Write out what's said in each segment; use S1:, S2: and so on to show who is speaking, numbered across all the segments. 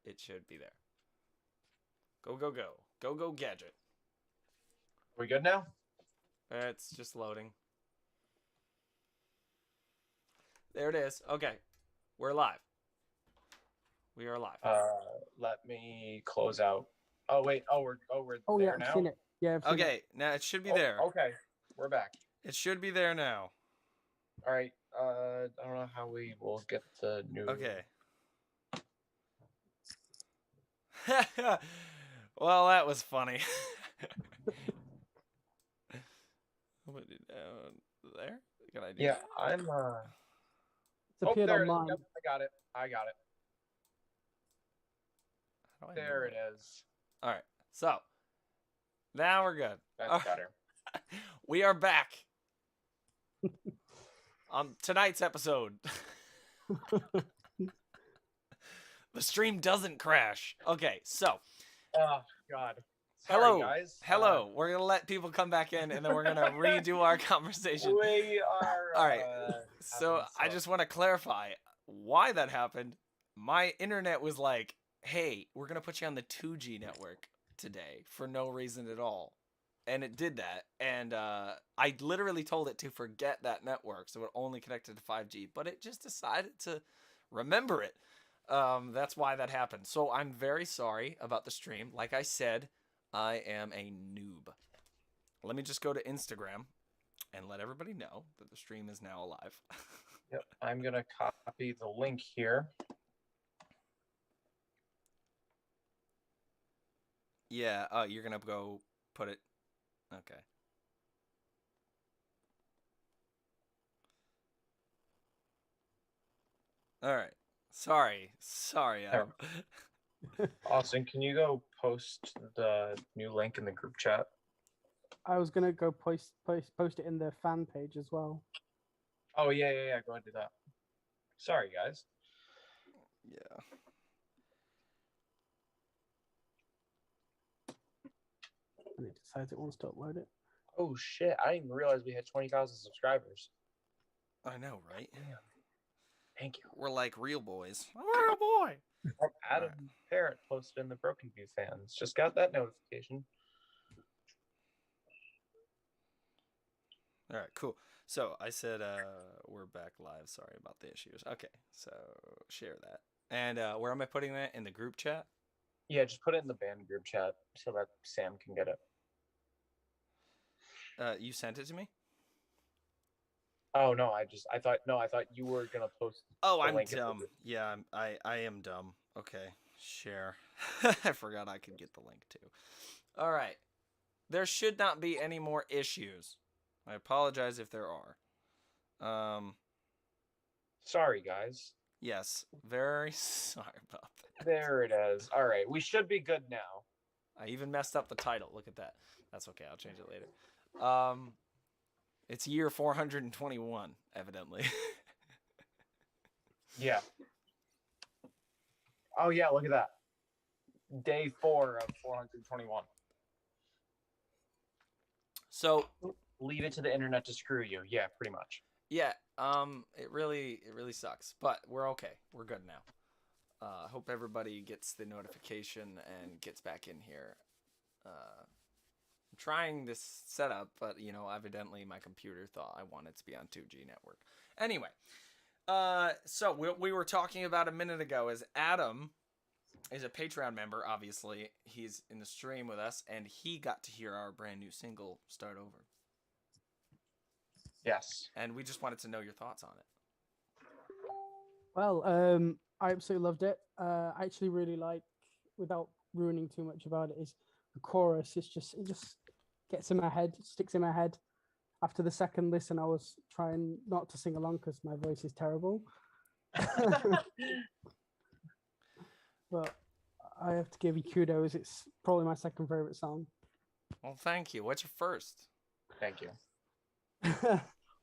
S1: it should be there. Go, go, go. Go, go, gadget.
S2: We good now?
S1: It's just loading. There it is. Okay. We're live. We are live.
S2: Let me close out. Oh wait. We're
S3: Oh
S2: there
S3: yeah, I've
S2: now.
S3: seen it. Yeah, I've seen
S1: Okay,
S3: it.
S1: now it should be there.
S2: Okay, we're back.
S1: It should be there now.
S2: All right. I don't know how we will get the new.
S1: Okay. Well, that was funny. There? Can I do
S2: Yeah,
S1: that?
S2: I'm.
S3: It's appeared
S2: there
S3: on
S2: it is.
S3: mine.
S2: Yep, I got it.
S1: How do I
S2: There
S1: move
S2: it is.
S1: All right. So, now we're good.
S2: That's better.
S1: We are back on tonight's episode. The stream doesn't crash. Okay, so.
S2: Oh God.
S1: Hello,
S2: Sorry, guys.
S1: Hello. We're gonna let people come back in, and then we're gonna redo our conversation.
S2: We are.
S1: All right. So I just want to clarify why that happened. My internet was like, "Hey, we're gonna put you on the 2G network today for no reason at all," and it did that. And I literally told it to forget that network, so it only connected to 5G. But it just decided to remember it. That's why that happened. So I'm very sorry about the stream. Like I said, I am a noob. Let me just go to Instagram and let everybody know that the stream is now alive.
S2: Yep, I'm gonna copy the link here.
S1: Yeah, you're gonna go put it. Okay. All right. Sorry, Adam.
S2: Austin, can you go post the new link in the group chat?
S3: I was gonna go post it in the fan page as well.
S2: Oh yeah. Go ahead and do that. Sorry, guys.
S1: Yeah.
S3: And it decides it wants to upload it.
S2: Oh shit! I didn't even realize we had 20,000 subscribers.
S1: I know, right?
S2: Damn. Thank you.
S1: We're like real boys. I'm a real boy.
S2: Adam Parrott posted in the Broken View fans. Just got that notification.
S1: All right, cool. So I said we're back live. Sorry about the issues. Okay, so share that. And where am I putting that? In the group chat?
S2: Yeah, just put it in the band group chat so that Sam can get it.
S1: You sent it to me?
S2: Oh no, I thought you were gonna post.
S1: Oh, I'm dumb. Yeah, I am dumb. Okay, share. I forgot I could get the link too. All right. There should not be any more issues. I apologize if there are.
S2: Sorry, guys.
S1: Yes, very sorry about that.
S2: There it is. All right, we should be good now.
S1: I even messed up the title. Look at that. That's okay. I'll change it later. It's year 421, evidently.
S2: Yeah. Oh yeah, look at that. Day 4 of 421.
S1: So
S2: leave it to the internet to screw you. Yeah, pretty much.
S1: Yeah, it really sucks, but we're okay. We're good now. Hope everybody gets the notification and gets back in here. I'm trying this setup, but you know, evidently my computer thought I wanted to be on 2G network. Anyway, so we were talking about a minute ago is Adam is a Patreon member. Obviously, he's in the stream with us, and he got to hear our brand new single, "Start Over."
S2: Yes.
S1: And we just wanted to know your thoughts on it.
S3: Well, I absolutely loved it. I actually really like, without ruining too much about it, is the chorus. It just gets in my head, sticks in my head. After the second listen, I was trying not to sing along because my voice is terrible. But I have to give you kudos. It's probably my second favorite song.
S1: Well, thank you. What's your first?
S2: Thank you.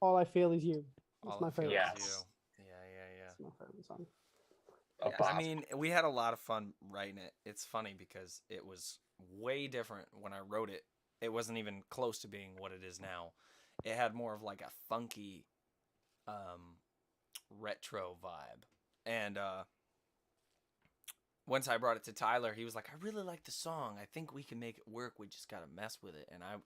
S3: All I Feel Is You. It's my favorite.
S2: Yes.
S1: Yeah.
S3: It's my favorite song.
S1: Yeah, I mean, we had a lot of fun writing it. It's funny because it was way different when I wrote it. It wasn't even close to being what it is now. It had more of like a funky, retro vibe. And once I brought it to Tyler, he was like, I really like the song. I think we can make it work. We just got to mess with it. And I,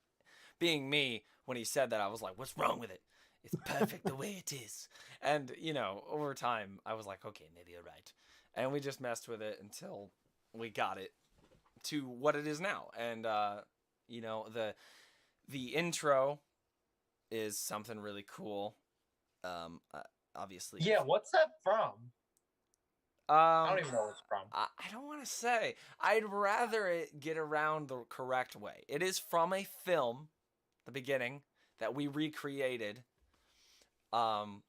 S1: being me, when he said that, I was like, what's wrong with it? It's perfect the way it is. And, you know, over time, I was like, okay, maybe you're right. And we just messed with it until we got it to what it is now. And, you know, the intro is something really cool. Obviously.
S2: Yeah, what's that from? I don't even know what it's from.
S1: I don't want to say. I'd rather it get around the correct way. It is from a film, the beginning, that we recreated. And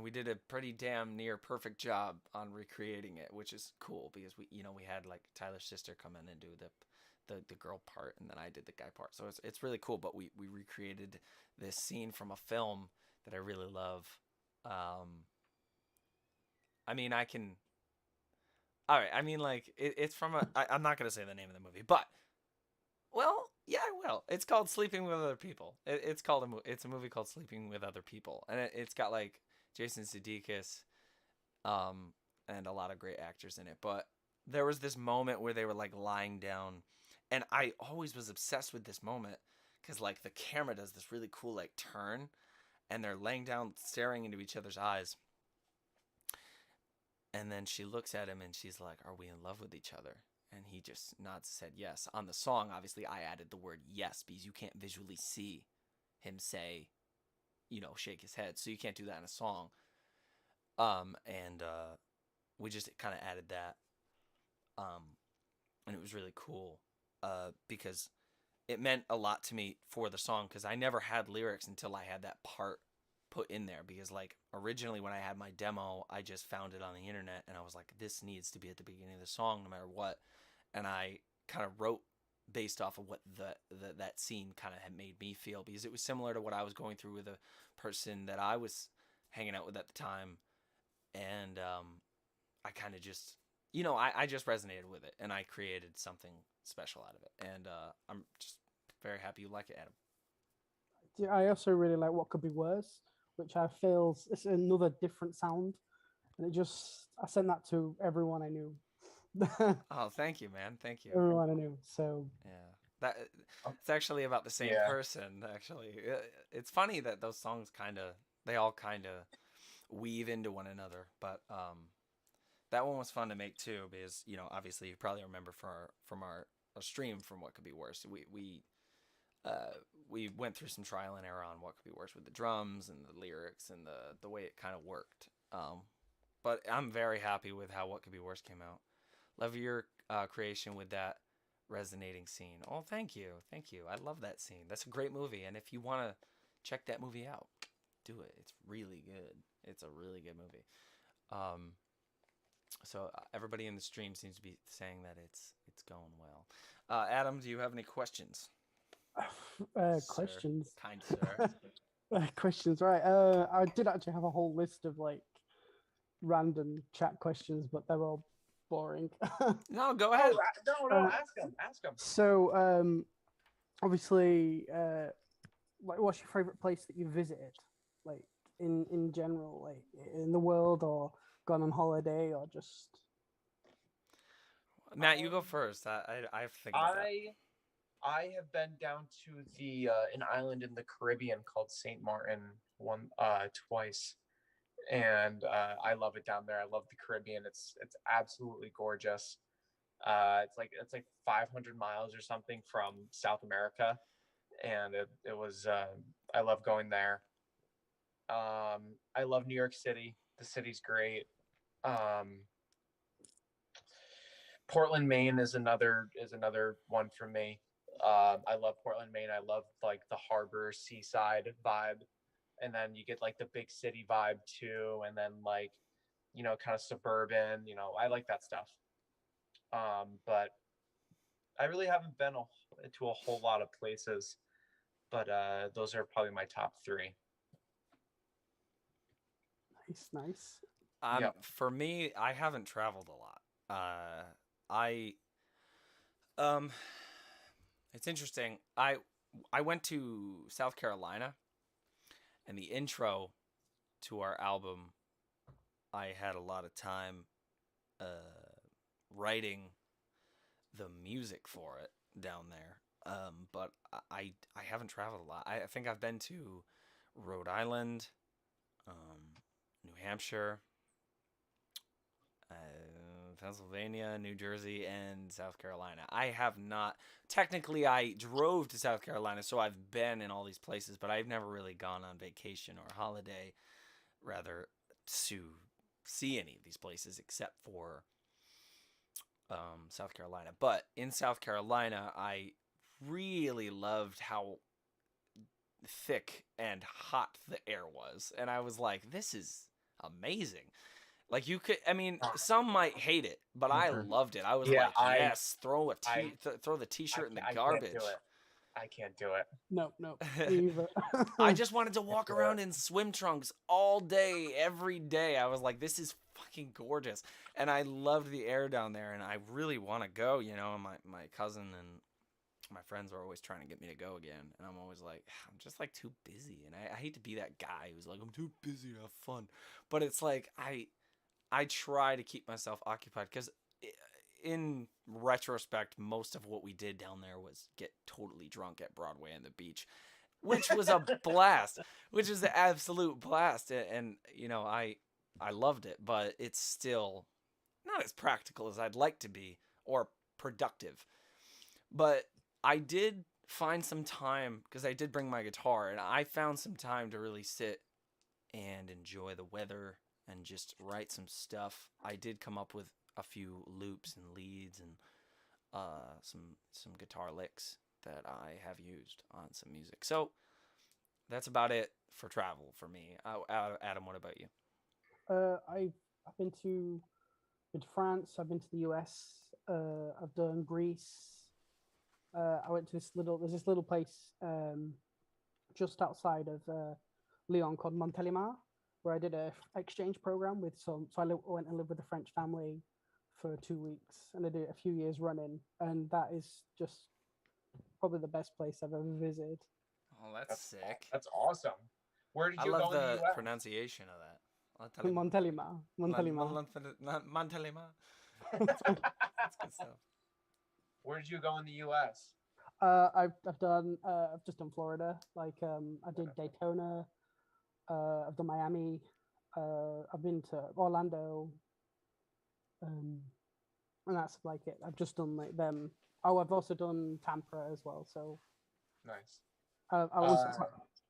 S1: we did a pretty damn near perfect job on recreating it, which is cool because we had like Tyler's sister come in and do the girl part, and then I did the guy part. So it's really cool. But we recreated this scene from a film that I really love. I mean, I can. All right, I mean, like it's from a. I'm not gonna say the name of the movie, but well, yeah, I will. It's called Sleeping with Other People. It's a movie called Sleeping with Other People, and it's got like Jason Sudeikis, and a lot of great actors in it. But there was this moment where they were like lying down, and I always was obsessed with this moment because like the camera does this really cool like turn, and they're laying down, staring into each other's eyes. And then she looks at him and she's like, are we in love with each other? And he just nods and said yes. On the song, obviously, I added the word yes because you can't visually see him say, shake his head. So you can't do that in a song. And we just kind of added that. And it was really cool because it meant a lot to me for the song because I never had lyrics until I had that part put in there, because like originally when I had my demo, I just found it on the internet and I was like, this needs to be at the beginning of the song no matter what. And I kind of wrote based off of what that scene kind of had made me feel, because it was similar to what I was going through with a person that I was hanging out with at the time. And I kind of just, I just resonated with it and I created something special out of it. And I'm just very happy you like it, Adam.
S3: Yeah, I also really like What Could Be Worse, which I feel it's another different sound, and I sent that to everyone I knew.
S1: Oh, thank you, man. Thank you.
S3: Everyone I knew. So
S1: yeah, it's actually about the same person. Actually, it's funny that those songs they all kind of weave into one another. But that one was fun to make too, because obviously you probably remember from our stream from What Could Be Worse. We went through some trial and error on what could be worse with the drums and the lyrics and the way it kind of worked. But I'm very happy with how What Could Be Worse came out. Love your creation with that resonating scene. Oh, thank you. I love that scene. That's a great movie. And if you want to check that movie out, do it. It's really good. It's a really good movie. So everybody in the stream seems to be saying that it's going well. Adam, do you have any questions?
S3: Questions.
S1: Kind sir.
S3: Questions, right. I did actually have a whole list of like random chat questions, but they're all boring.
S1: No, go ahead.
S2: No, ask them.
S3: So, obviously, like, what's your favorite place that you visited? Like in general, like in the world, or gone on holiday, or just.
S1: Matt, you go first. I have to think about that.
S2: I have been down to an island in the Caribbean called St. Martin twice, and I love it down there. I love the Caribbean. It's absolutely gorgeous. It's like 500 miles or something from South America, and it was I love going there. I love New York City. The city's great. Portland, Maine is another one for me. I love Portland, Maine. I love like the harbor, seaside vibe, and then you get like the big city vibe too, and then like kind of suburban. I like that stuff. But I really haven't been to a whole lot of places, but those are probably my top three.
S3: Nice.
S1: For me, I haven't traveled a lot. It's interesting. I went to South Carolina, and the intro to our album, I had a lot of time writing the music for it down there. But I haven't traveled a lot. I think I've been to Rhode Island, New Hampshire, Pennsylvania, New Jersey, and South Carolina. I have not. Technically, I drove to South Carolina, so I've been in all these places, but I've never really gone on vacation or holiday, rather, to see any of these places except for South Carolina. But in South Carolina, I really loved how thick and hot the air was, and I was like, this is amazing. Like, you could, I mean, some might hate it, but I loved it. I was
S2: Yeah,
S1: like, yes, throw the t-shirt in the garbage.
S2: I can't do it.
S3: No, me either.
S1: I just wanted to walk around in swim trunks all day, every day. I was like, this is fucking gorgeous. And I loved the air down there, and I really want to go, you know. My cousin and my friends are always trying to get me to go again, and I'm always like, I'm just like too busy, and I hate to be that guy who's like, I'm too busy to have fun. But it's like, I try to keep myself occupied, because in retrospect, most of what we did down there was get totally drunk at Broadway and the beach, which was a blast, which is an absolute blast. And you know, I loved it, but it's still not as practical as I'd like to be, or productive. But I did find some time, because I did bring my guitar, and I found some time to really sit and enjoy the weather and just write some stuff. I did come up with a few loops and leads and some guitar licks that I have used on some music. So that's about it for travel for me. Adam, what about you?
S3: I've been to France. I've been to the US. I've done Greece. I went to there's this little place just outside of Lyon called Montélimar, where I did a exchange program with some. So I went and lived with a French family for 2 weeks, and I did it a few years running, and that is just probably the best place I've ever visited.
S1: Oh, that's sick.
S2: That's awesome. Where did you go
S1: I love
S2: in the
S1: the
S2: US?
S1: pronunciation of that.
S3: Montélimar.
S1: Montélimar. That's good stuff.
S2: Where did you go in the US?
S3: I've just done Florida. Like I did Daytona. I've done Miami. I've been to Orlando. And that's like it. I've just done like them. Oh, I've also done Tampa as well. So
S2: nice.
S3: I was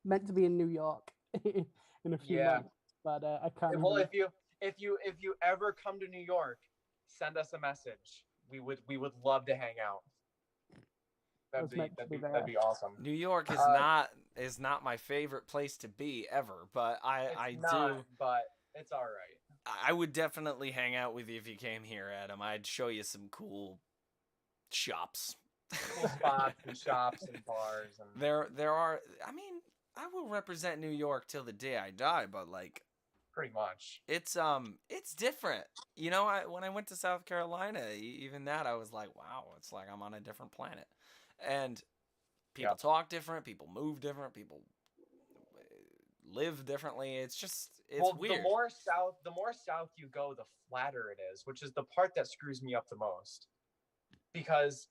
S3: meant to be in New York in a few months, but I can't.
S2: Well, if you ever come to New York, send us a message. We would love to hang out. That'd be awesome.
S1: New York is not my favorite place to be ever, but
S2: but it's all right.
S1: I would definitely hang out with you if you came here, Adam. I'd show you some cool shops.
S2: Cool spots and shops and bars. And
S1: there are. I mean, I will represent New York till the day I die, but like,
S2: pretty much,
S1: it's different. You know, when I went to South Carolina, even that I was like, wow, it's like I'm on a different planet, and people talk different, people move different, people live differently. It's weird.
S2: The more south you go, the flatter it is, which is the part that screws me up the most, because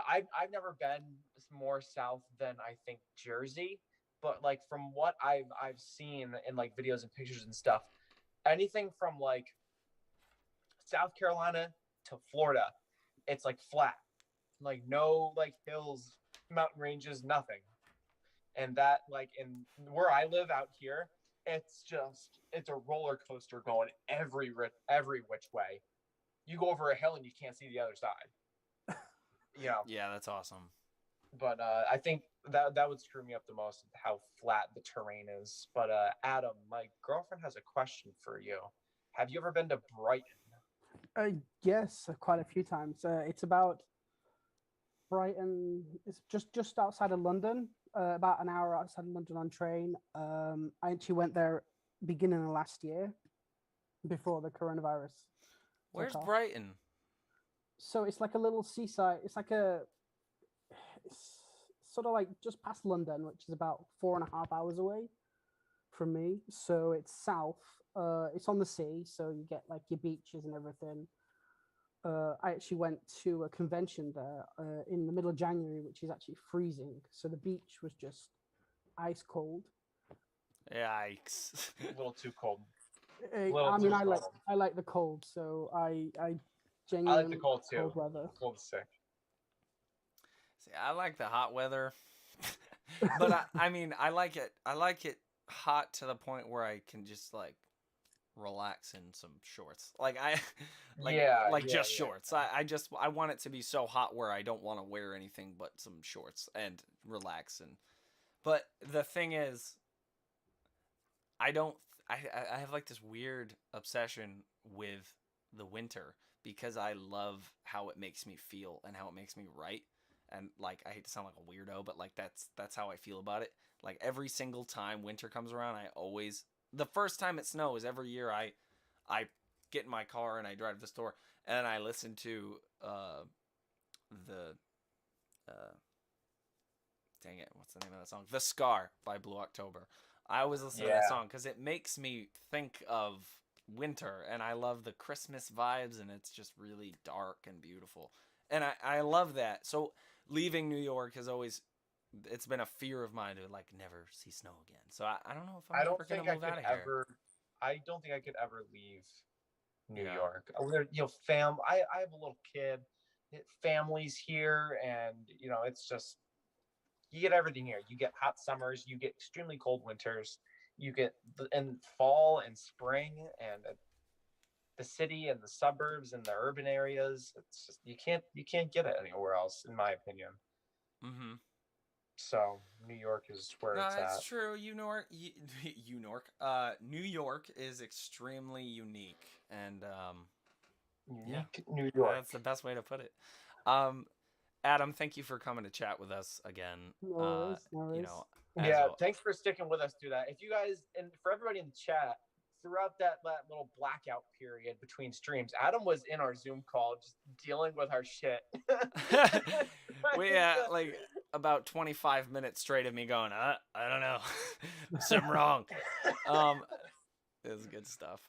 S2: I've never been more south than I think Jersey, but like from what I've seen in like videos and pictures and stuff, anything from like South Carolina to Florida, it's like flat, like no like hills, mountain ranges, nothing. And that, like, in where I live out here, it's a roller coaster going every which way. You go over a hill and you can't see the other side. You know.
S1: Yeah, that's awesome.
S2: But I think that would screw me up the most, how flat the terrain is. But Adam, my girlfriend has a question for you. Have you ever been to Brighton?
S3: Yes, quite a few times. It's about Brighton. It's just outside of London. About an hour outside of London on train. I actually went there beginning of last year, before the coronavirus.
S1: Where's Brighton?
S3: So it's like a little seaside. It's sort of like just past London, which is about 4.5 hours away from me. So it's south. It's on the sea, so you get like your beaches and everything. I actually went to a convention there in the middle of January, which is actually freezing. So the beach was just ice cold.
S1: Yikes.
S2: A little too cold.
S3: I mean, I like the cold, so I
S2: I
S3: genuinely
S2: like the cold too.
S3: cold weather.
S2: Cold's sick.
S1: See, I like the hot weather, but I mean, I like it. I like it hot to the point where I can just like relax in some shorts. Like just shorts. I want it to be so hot where I don't want to wear anything but some shorts and relax. But the thing is, I have like this weird obsession with the winter because I love how it makes me feel and how it makes me write. And like, I hate to sound like a weirdo, but like that's how I feel about it. Like every single time winter comes around, the first time it snows every year, I get in my car and I drive to the store and I listen to dang it, what's the name of that song? The Scar by Blue October. I always listen to that song because it makes me think of winter, and I love the Christmas vibes, and it's just really dark and beautiful. And I love that. So leaving New York it's been a fear of mine to like never see snow again. So I don't know if I'm ever gonna move out of here.
S2: I don't think I could ever leave New York. I have a little kid, family's here, and it's just, you get everything here. You get hot summers, you get extremely cold winters, you get in fall and spring, and the city and the suburbs and the urban areas. It's just you can't get it anywhere else, in my opinion.
S1: Mm-hmm.
S2: So New York is where it's at.
S1: That's true. New York is extremely unique, and
S2: New York.
S1: That's the best way to put it. Adam, thank you for coming to chat with us again.
S3: No worries.
S2: Thanks for sticking with us through that. If you guys, and for everybody in the chat, throughout that little blackout period between streams, Adam was in our Zoom call just dealing with our shit.
S1: Like about 25 minutes straight of me going, I don't know, something wrong. It was good stuff.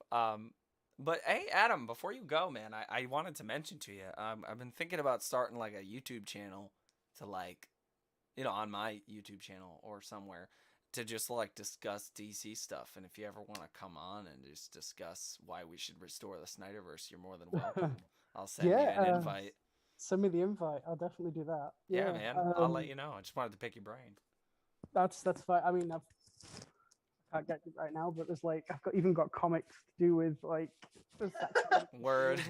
S1: But hey, Adam, before you go, man, I wanted to mention to you, I've been thinking about starting like a YouTube channel to like, on my YouTube channel or somewhere to just like discuss DC stuff. And if you ever want to come on and just discuss why we should restore the Snyderverse, you're more than welcome. I'll send you an invite.
S3: Send me the invite. I'll definitely do that.
S1: Yeah, man. I'll let you know. I just wanted to pick your brain.
S3: That's fine. I mean, I can't get it right now, but there's like even got comics to do with like.
S1: Word.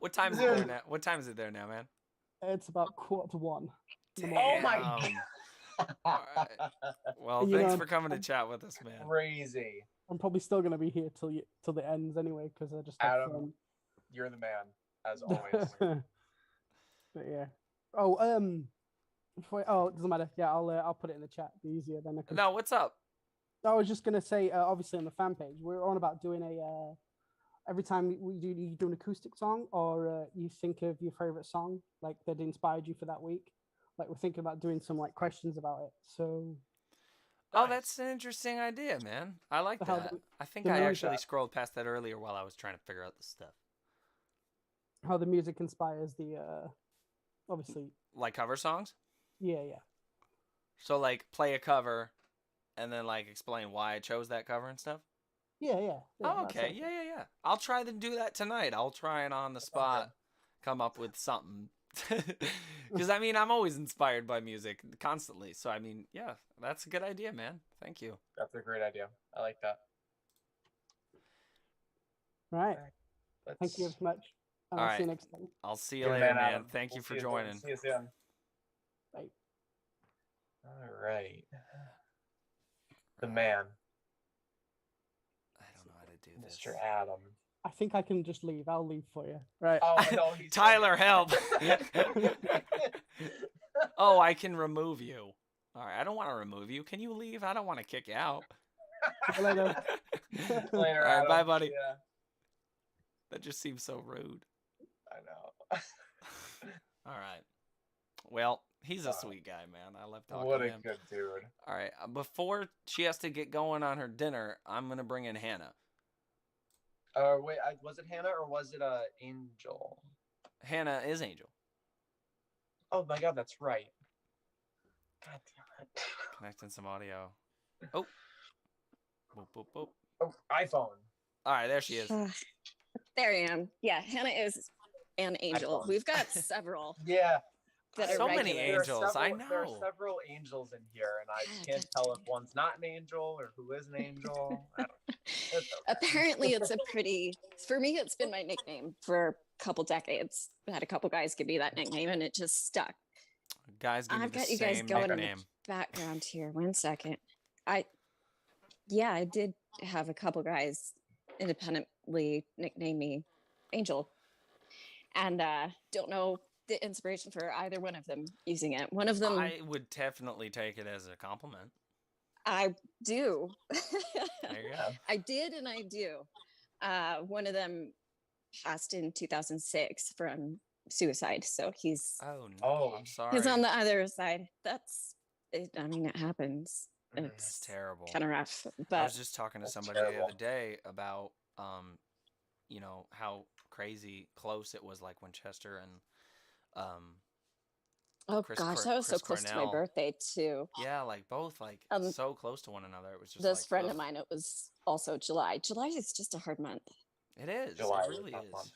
S1: What time is it there now? What time is it there now, man?
S3: It's about 1:45.
S1: Damn.
S2: Oh my God.
S1: All right. Well, thanks for coming to chat with us, man.
S2: Crazy.
S3: I'm probably still gonna be here till the ends anyway, because I just
S2: Adam, you're the man as always.
S3: But yeah. It doesn't matter. Yeah, I'll put it in the chat. Be easier then.
S1: No, what's up?
S3: I was just gonna say, obviously on the fan page, we're on about doing a every time you do an acoustic song, or you think of your favorite song like that inspired you for that week. Like we're thinking about doing some like questions about it. So.
S1: Oh, that's an interesting idea, man. I like that. I think I actually scrolled past that earlier while I was trying to figure out the stuff.
S3: How the music inspires the, obviously.
S1: Like cover songs?
S3: Yeah.
S1: So like play a cover, and then like explain why I chose that cover and stuff?
S3: Yeah.
S1: Oh, okay. Yeah. I'll try to do that tonight. I'll try and on the spot come up with something. Because I mean, I'm always inspired by music constantly. So I mean, yeah, that's a good idea, man. Thank you.
S2: That's a great idea. I like that.
S3: Right. Thank you very much. I'll see you next time.
S1: I'll see you later, man. Thank you for joining.
S2: See you soon.
S3: Bye.
S2: All right. The man.
S1: I don't know how to do this.
S2: Mr. Adam.
S3: I think I can just leave. I'll leave for you. Right.
S2: Oh, no,
S1: Tyler, help. Oh, I can remove you. All right. I don't want to remove you. Can you leave? I don't want to kick you out.
S3: See you later.
S2: Later,
S1: all right,
S2: Adam.
S1: bye, buddy.
S2: Yeah.
S1: That just seems so rude.
S2: I know.
S1: All right. Well, he's a sweet guy, man. I love talking
S2: what
S1: to
S2: a
S1: him.
S2: good dude.
S1: All right. Before she has to get going on her dinner, I'm going to bring in Hannah.
S2: Wait, was it Hannah or was it Angel?
S1: Hannah is Angel.
S2: Oh my god, that's right. God damn it.
S1: Connecting some audio. Oh. Boop, boop, boop.
S2: Oh, iPhone.
S1: All right, there she is.
S4: There I am. Yeah, Hannah is an angel.
S2: iPhone.
S4: We've got several
S2: Yeah.
S4: that
S1: So
S4: are
S1: many
S4: regulars.
S1: angels. I know.
S2: There are several angels in here, and I can't tell if one's not an angel or who is an angel. I don't know. It's okay.
S4: Apparently, it's a pretty. For me, it's been my nickname for a couple decades. I had a couple guys give me that nickname, and it just stuck.
S1: Guys, give
S4: I've
S1: me
S4: got
S1: the
S4: you guys
S1: same
S4: going in
S1: nickname.
S4: the background here. 1 second. I did have a couple guys independently nickname me Angel, and don't know the inspiration for either one of them using it. One of them
S1: I would definitely take it as a compliment.
S4: I do.
S1: There you go.
S4: I did and I do. One of them passed in 2006 from suicide, so he's
S1: Oh, no.
S2: Oh.
S1: I'm sorry.
S4: he's on the other side. That's it. I mean, it happens.
S2: Mhm.
S1: It's
S4: It's
S1: terrible.
S4: kind of rough,
S1: I
S4: but
S1: was just talking to
S2: That's
S1: somebody the
S2: terrible.
S1: other day about, you know, how crazy close it was, like when Chester and,
S4: oh
S1: Chris
S4: gosh,
S1: Cor-
S4: that was so
S1: Chris
S4: close to my
S1: Cornell.
S4: birthday too.
S1: yeah, like both, like so close to one another. It was just
S4: This
S1: like,
S4: friend
S1: ugh.
S4: of mine, it was also July. July is just a hard month.
S1: It is.
S2: July
S1: It
S2: is a
S1: really
S2: tough
S1: is.
S2: month.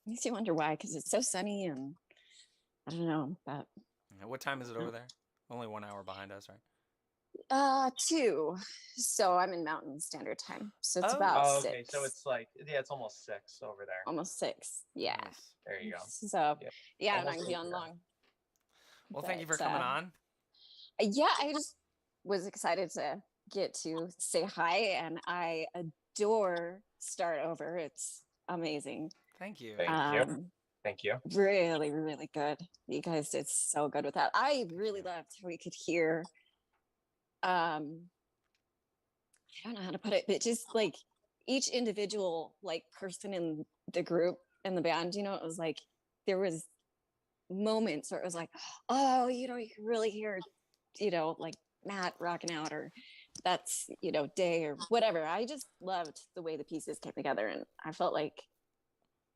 S4: Makes you wonder why, because it's so sunny and I don't know, but
S1: Yeah, what time is it over there? Only 1 hour behind us, right?
S4: 2. So I'm in Mountain Standard Time. So it's
S1: Oh.
S4: about
S2: Oh,
S4: 6.
S2: okay, so it's like it's almost 6 over there.
S4: almost 6. Yeah.
S1: Nice.
S2: There you go.
S4: So
S2: Yeah.
S4: yeah, and
S2: Almost
S4: I'm beyond
S2: over.
S4: long.
S1: Well, thank you for
S4: But,
S1: coming on.
S4: Yeah, I just was excited to get to say hi, and I adore Start Over. It's amazing.
S1: Thank you.
S2: Thank you. Thank you.
S4: Really, really good. You guys did so good with that. I really loved how we could hear I don't know how to put it, but just like each individual like person in the group and the band, you know, it was like there was moments where it was like, oh, you know, you can really hear, you know, like Matt rocking out, or that's, you know, Day or whatever. I just loved the way the pieces came together, and I felt like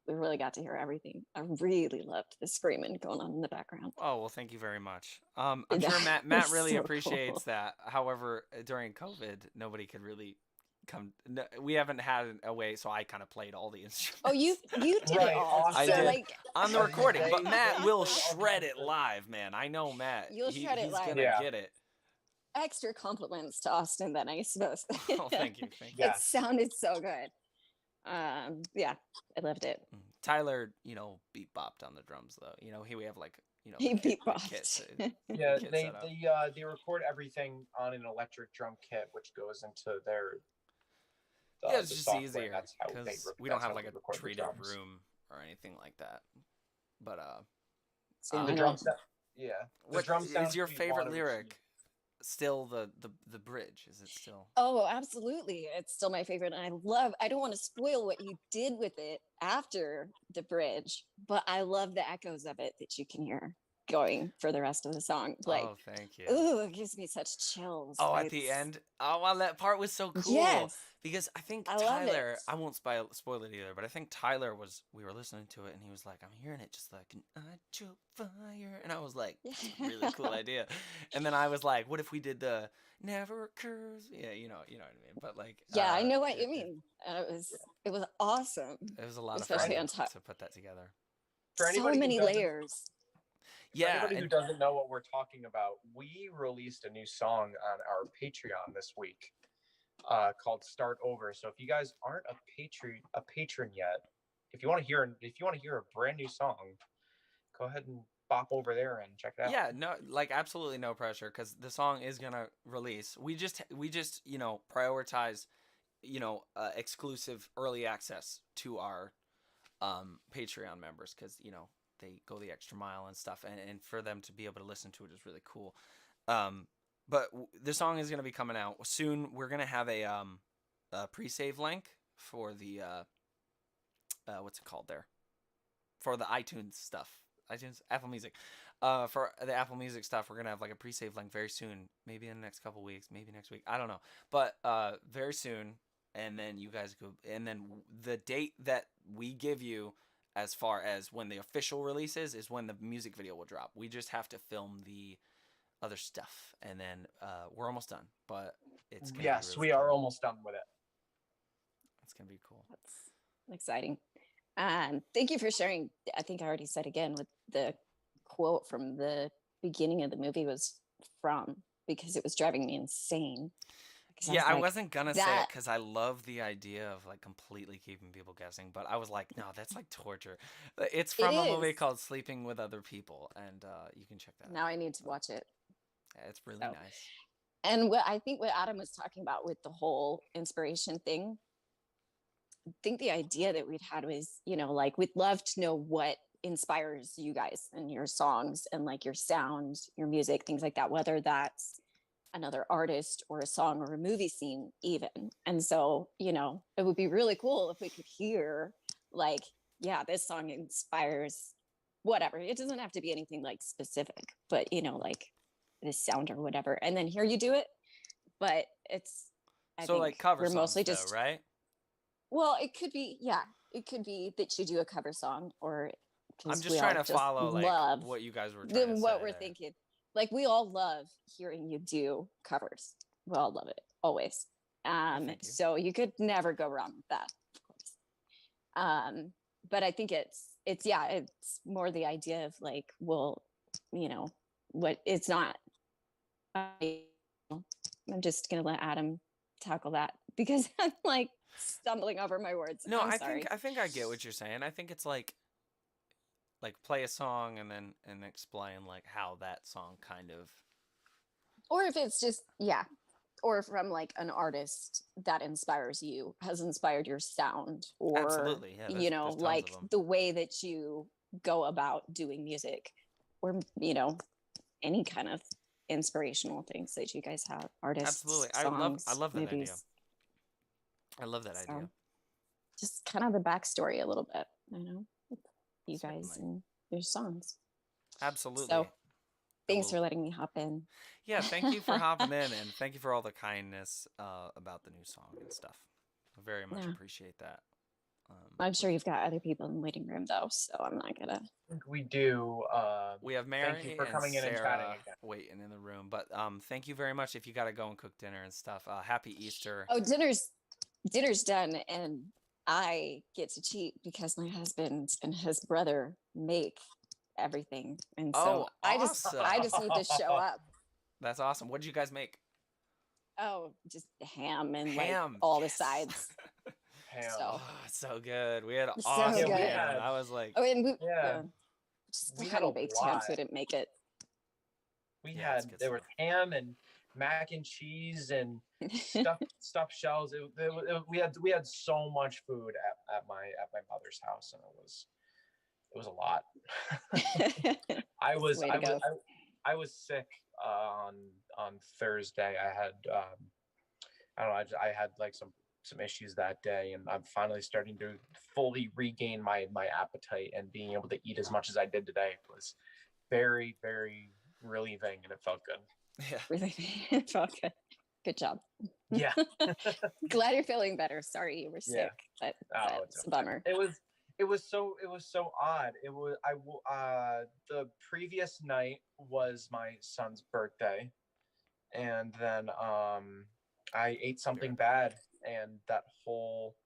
S4: we really got to hear everything. I really loved the screaming going on in the background.
S1: Oh, well, thank you very much. I'm
S4: That
S1: sure Matt
S4: was
S1: really
S4: so
S1: appreciates
S4: cool.
S1: that. However, during COVID, nobody could really come. No, we haven't had a way, so I kind of played all the instruments.
S4: Oh, you did
S2: Right,
S4: it all.
S1: I
S4: So
S1: did.
S4: like
S1: on the
S2: They-
S1: recording, but
S2: they-
S1: Matt
S2: they
S1: will
S2: played all the
S1: shred it
S2: instruments.
S1: live, man. I know Matt.
S4: You'll shred it
S1: he's
S4: live.
S1: gonna
S2: Yeah.
S1: get it.
S4: extra compliments to Austin then, I suppose.
S1: Oh, thank you. Thank you.
S2: Yeah.
S4: It sounded so good. Yeah, I loved it.
S1: Tyler, you know, beat bopped on the drums though. You know, we have like, you know,
S4: He
S1: the
S4: beat
S1: the
S4: bopped.
S1: kits,
S2: Yeah,
S1: kit
S2: they
S1: set up.
S2: they record everything on an electric drum kit, which goes into their.
S1: Yeah, it's
S2: the
S1: just
S2: software.
S1: easier
S2: That's how they
S1: because
S2: re-
S1: we don't
S2: that's
S1: have
S2: how
S1: like
S2: they
S1: a
S2: record the
S1: treated
S2: drums.
S1: room or anything like that. But
S4: So
S1: The
S2: The
S4: I
S2: drum
S4: know.
S2: set. Yeah. The
S1: what
S2: drum
S1: is
S2: sounds
S1: your
S2: we
S1: favorite
S2: wanted to
S1: lyric? Still the bridge? Is it still?
S4: Oh, absolutely. It's still my favorite. And I don't want to spoil what you did with it after the bridge, but I love the echoes of it that you can hear going for the rest of the song. Like,
S1: Oh, thank you.
S4: ooh, it gives me such chills.
S1: Oh, at the
S4: It's-
S1: end. Oh, wow, that part was so cool.
S4: Yes.
S1: Because I think
S4: I love it.
S1: Tyler, I won't spoil it either, but I think Tyler we were listening to it and he was like, I'm hearing it just like an I choke fire. And I was like, really cool idea. And then I was like, what if we did the never occurs? Yeah, you know what I mean. But like,
S4: Yeah, I know what
S1: it-
S4: you mean. And it was awesome.
S1: It was a lot
S4: Especially
S1: of
S4: on
S1: fun
S4: top.
S1: to put that together.
S2: For
S4: So
S2: anybody who
S4: many
S2: doesn't-
S4: layers.
S2: For
S1: Yeah.
S2: anybody who
S1: And,
S2: doesn't know what we're talking about, we released a new song on our Patreon this week, called "Start Over." So if you guys aren't a patron yet, if you want to hear a brand new song, go ahead and bop over there and check it out.
S1: yeah, no, like absolutely no pressure because the song is gonna release. We just you know prioritize, you know, exclusive early access to our Patreon members because you know they go the extra mile and stuff, and for them to be able to listen to it is really cool. But the song is gonna be coming out soon. We're gonna have a pre-save link for the what's it called there, for the iTunes stuff. Apple Music. For the Apple Music stuff, we're gonna have like a pre-save link very soon. Maybe in the next couple weeks, maybe next week. I don't know, but very soon. And then you guys go. And then the date that we give you as far as when the official release is when the music video will drop. We just have to film the other stuff, and then we're almost done. But it's gonna
S2: Yes,
S1: be really
S2: we are
S1: cool.
S2: almost done with it.
S1: It's gonna be cool.
S4: That's exciting. Thank you for sharing. I think I already said again with the quote from the beginning of the movie was from, because it was driving me insane.
S1: Yeah, I wasn't gonna say it because I love the idea of like completely keeping people guessing, but I was like, no, that's like torture. It's from a movie called Sleeping with Other People, and you can check that out.
S4: Now I need to watch it.
S1: Yeah, it's really nice.
S4: And what I think what Adam was talking about with the whole inspiration thing, I think the idea that we'd had was, you know, like we'd love to know what inspires you guys and your songs and like your sound, your music, things like that, whether that's another artist or a song or a movie scene even. And so, you know, it would be really cool if we could hear like, yeah, this song inspires whatever. It doesn't have to be anything like specific, but you know, like this sound or whatever. And then here you do it. But it's I
S1: so
S4: think
S1: like cover
S4: we're
S1: songs
S4: mostly
S1: though,
S4: just
S1: right?
S4: well, it could be, yeah, it could be that you do a cover song, or
S1: I'm just trying to follow like what you guys were trying to say
S4: what we're
S1: there.
S4: thinking. Like we all love hearing you do covers. We all love it, always.
S1: Thank you.
S4: So you could never go wrong with that, of course. But I think it's more the idea of like, well, you know, what it's not. I'm just gonna let Adam tackle that because I'm like stumbling over my words.
S1: No,
S4: I'm
S1: I
S4: sorry.
S1: think I get what you're saying. I think it's like play a song and then explain like how that song kind of,
S4: or if it's just or from like an artist that inspires you, has inspired your sound, or
S1: absolutely, yeah,
S4: you know,
S1: there's
S4: like
S1: tons of them.
S4: the way that you go about doing music, or you know, any kind of inspirational things that you guys have, artists.
S1: Absolutely,
S4: songs,
S1: I love that idea.
S4: movies.
S1: I love that idea.
S4: Just kind of the backstory a little bit, you know, you
S1: Certainly.
S4: guys and your songs.
S1: Absolutely.
S4: So thanks for letting me hop in.
S1: Yeah, thank you for hopping in, and thank you for all the kindness about the new song and stuff. I very much appreciate that.
S4: I'm sure you've got other people in the waiting room though, so I'm not gonna.
S2: I think we do.
S1: We have Mary
S2: thank you for
S1: and
S2: coming in and
S1: Sarah
S2: chatting again.
S1: waiting in the room, but thank you very much. If you got to go and cook dinner and stuff, happy Easter.
S4: Oh, dinner's done, and I get to cheat because my husband and his brother make everything, and so
S1: awesome.
S4: I just need to show up.
S1: That's awesome. What did you guys make?
S4: Oh, just ham and
S1: Ham,
S4: like all the sides.
S2: Ham.
S1: Oh, it's so good. We had
S4: So
S1: awesome
S4: good.
S1: ham. I was like,
S4: Oh, and
S2: we
S4: we
S2: had
S4: honey
S2: a
S4: baked
S2: lot.
S4: ham, so we didn't make it.
S2: We
S1: Yeah, it's
S2: had
S1: good
S2: there was
S1: stuff.
S2: ham and mac and cheese and stuffed shells. We had so much food at my mother's house, and it was a lot. I was sick on Thursday. I had I don't know. I had like some issues that day, and I'm finally starting to fully regain my appetite, and being able to eat as much as I did today was very, very relieving, and it felt good.
S1: yeah.
S4: Really, it felt good. Good job.
S2: Yeah.
S4: Glad you're feeling better. Sorry you were sick, but it's a bummer.
S2: It was so odd. It was the previous night was my son's birthday, and then I ate something bad, and that whole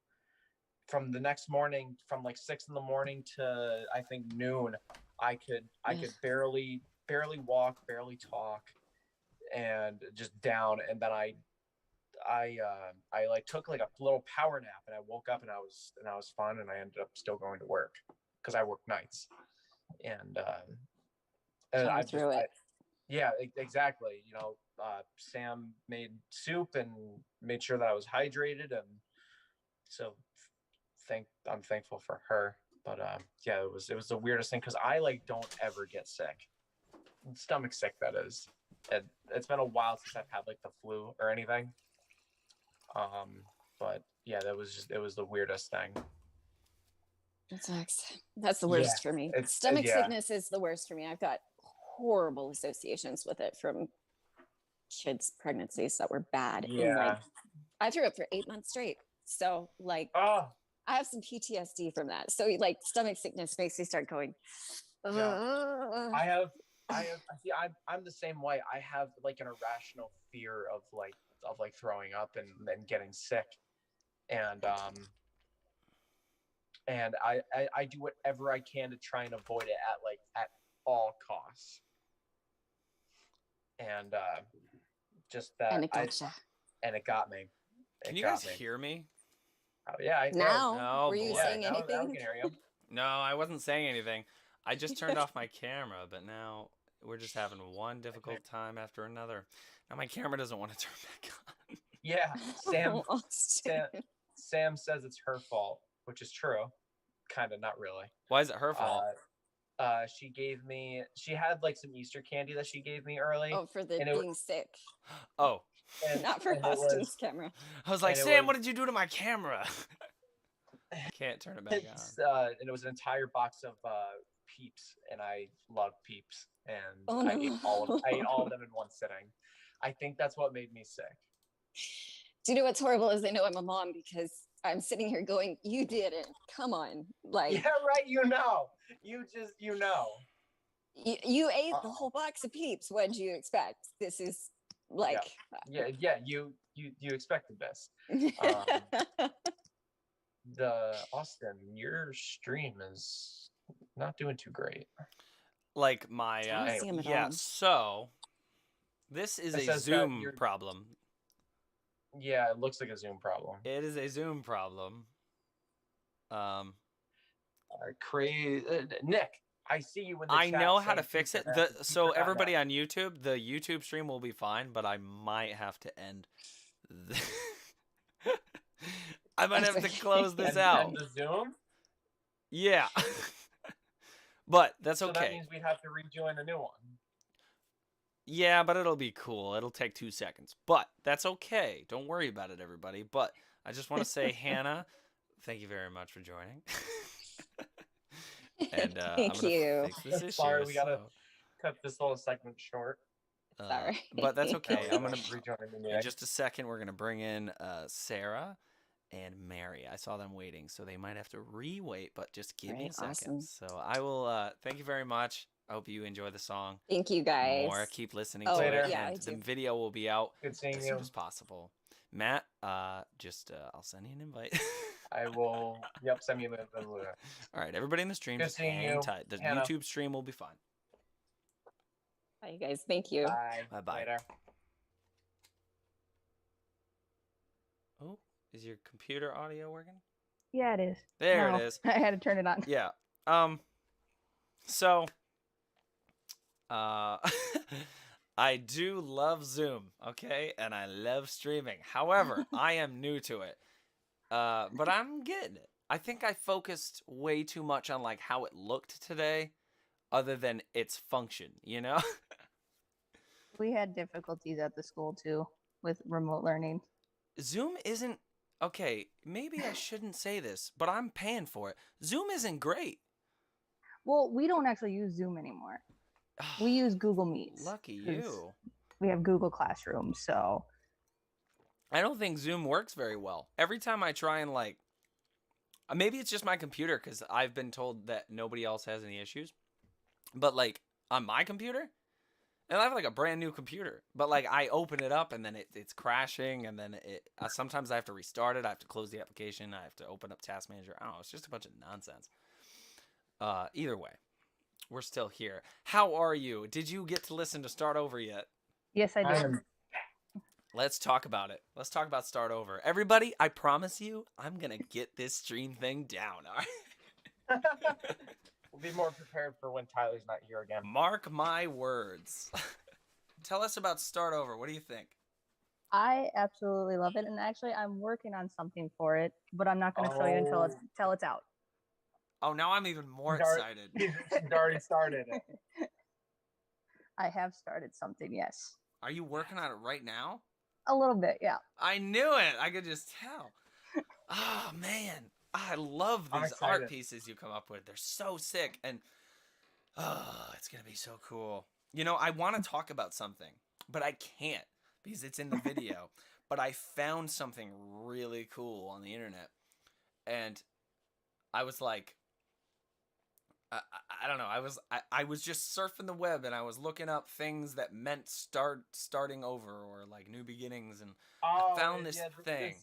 S2: from the next morning, from like 6 a.m. to I think noon, I could barely walk, barely talk, and just down. And then I like took like a little power nap, and I woke up and I was fine, and I ended up still going to work because I work nights, and I just yeah, exactly. You know, Sam made soup and made sure that I was hydrated, and so I'm thankful for her. But yeah, it was the weirdest thing because I like don't ever get sick, stomach sick that is. It's been a while since I've had like the flu or anything. But yeah, it was the weirdest thing.
S4: That sucks. That's the worst for me. Stomach sickness is the worst for me. I've got horrible associations with it from kids' pregnancies that were bad.
S2: Yeah.
S4: And, like, I threw up for 8 months straight. So like, I have some PTSD from that. So like stomach sickness makes me start going.
S2: Yeah. I see. I'm the same way. I have like an irrational fear of throwing up and getting sick, and I do whatever I can to try and avoid it at all costs. And just that,
S4: And it gotcha.
S2: And it got me.
S1: Can you guys hear me?
S2: Oh, yeah.
S4: Now,
S1: Oh,
S4: were you
S1: boy.
S4: saying
S2: now we
S4: anything?
S2: can hear you.
S1: No, I wasn't saying anything. I just turned off my camera, but now we're just having one difficult time after another. Now my camera doesn't want to turn back on.
S2: Yeah, Sam
S4: Austin.
S2: Sam says it's her fault, which is true. Kind of, not really.
S1: Why is it her fault?
S2: She had like some Easter candy that she gave me early.
S4: Oh, for the being sick.
S1: Oh.
S4: Not for Austin's camera.
S1: I was like, Sam, what did you do to my camera? Can't turn it back on.
S2: And it was an entire box of Peeps, and I love Peeps, and
S4: no.
S2: I ate all of them in one sitting. I think that's what made me sick.
S4: Do you know what's horrible is I know I'm a mom because I'm sitting here going, you didn't. Come on. Like,
S2: yeah, right. You know. You
S4: You ate the whole box of Peeps. What did you expect? This is like.
S2: Yeah. You expected this. Austin, your stream is not doing too great.
S1: Like my so this is a Zoom problem.
S2: Yeah, it looks like a Zoom problem.
S1: It is a Zoom problem.
S2: Nick, I see you in the
S1: I
S2: chat
S1: know how to fix it. So everybody on YouTube, the YouTube stream will be fine, but I might have to end. I might have to close this out.
S2: And the Zoom?
S1: Yeah. But that's
S2: so
S1: okay.
S2: That means we'd have to rejoin a new one.
S1: Yeah, but it'll be cool. It'll take 2 seconds. But that's okay. Don't worry about it, everybody. But I just want to say, Hannah, thank you very much for joining. And
S4: thank you.
S1: Fix this issue,
S2: Sorry, we gotta cut this little segment short.
S4: Sorry.
S1: But that's okay. I'm gonna
S2: rejoin
S1: in just a second. We're gonna bring in Sarah and Mary. I saw them waiting, so they might have to re-wait. But just give me a second.
S4: Awesome.
S1: So I will. Thank you very much. I hope you enjoy the song.
S4: Thank you, guys.
S1: More. Keep listening
S4: Oh,
S1: to it.
S4: yeah,
S1: And the video will be out
S2: Good seeing
S1: as
S2: you.
S1: soon as possible. Matt, I'll send you an invite.
S2: I will. Yep, send me the.
S1: All right, everybody in the stream,
S2: Good
S1: just
S2: seeing
S1: hang
S2: you,
S1: tight. The
S2: Hannah.
S1: YouTube stream will be fine.
S4: Bye, you guys. Thank you.
S2: Bye.
S1: Bye.
S2: Later.
S1: Oh, is your computer audio working?
S5: Yeah, it is.
S1: There
S5: No,
S1: it is.
S5: I had to turn it on.
S1: Yeah. So I do love Zoom, okay? And I love streaming. However, I am new to it. But I'm getting it. I think I focused way too much on like how it looked today other than its function, you know?
S5: We had difficulties at the school too with remote learning.
S1: Zoom isn't okay, maybe I shouldn't say this, but I'm paying for it. Zoom isn't great.
S5: Well, we don't actually use Zoom anymore. We use Google Meets.
S1: Lucky you.
S5: We have Google Classroom, so
S1: I don't think Zoom works very well. Every time I try and like, maybe it's just my computer because I've been told that nobody else has any issues. But like on my computer, and I have like a brand new computer, but like I open it up and then it's crashing, and then sometimes I have to restart it. I have to close the application. I have to open up Task Manager. I don't know. It's just a bunch of nonsense. Either way, we're still here. How are you? Did you get to listen to Start Over yet?
S5: yes, I did.
S1: Let's talk about it. Let's talk about Start Over. Everybody, I promise you, I'm going to get this stream thing down. All right?
S2: We'll be more prepared for when Tyler's not here again.
S1: Mark my words. Tell us about Start Over. What do you think?
S5: I absolutely love it, and actually, I'm working on something for it, but I'm not going to tell you until it's out.
S1: Oh, now I'm even more excited.
S2: He's already started it.
S5: I have started something, yes.
S1: Are you working on it right now?
S5: A little bit, yeah.
S1: I knew it. I could just tell. Oh, man. I love these art pieces you come up with. They're so sick. And it's going to be so cool. You know, I want to talk about something, but I can't because it's in the video. But I found something really cool on the internet. And I was like, I don't know. I was just surfing the web and I was looking up things that meant starting over or like new beginnings, and I found this thing.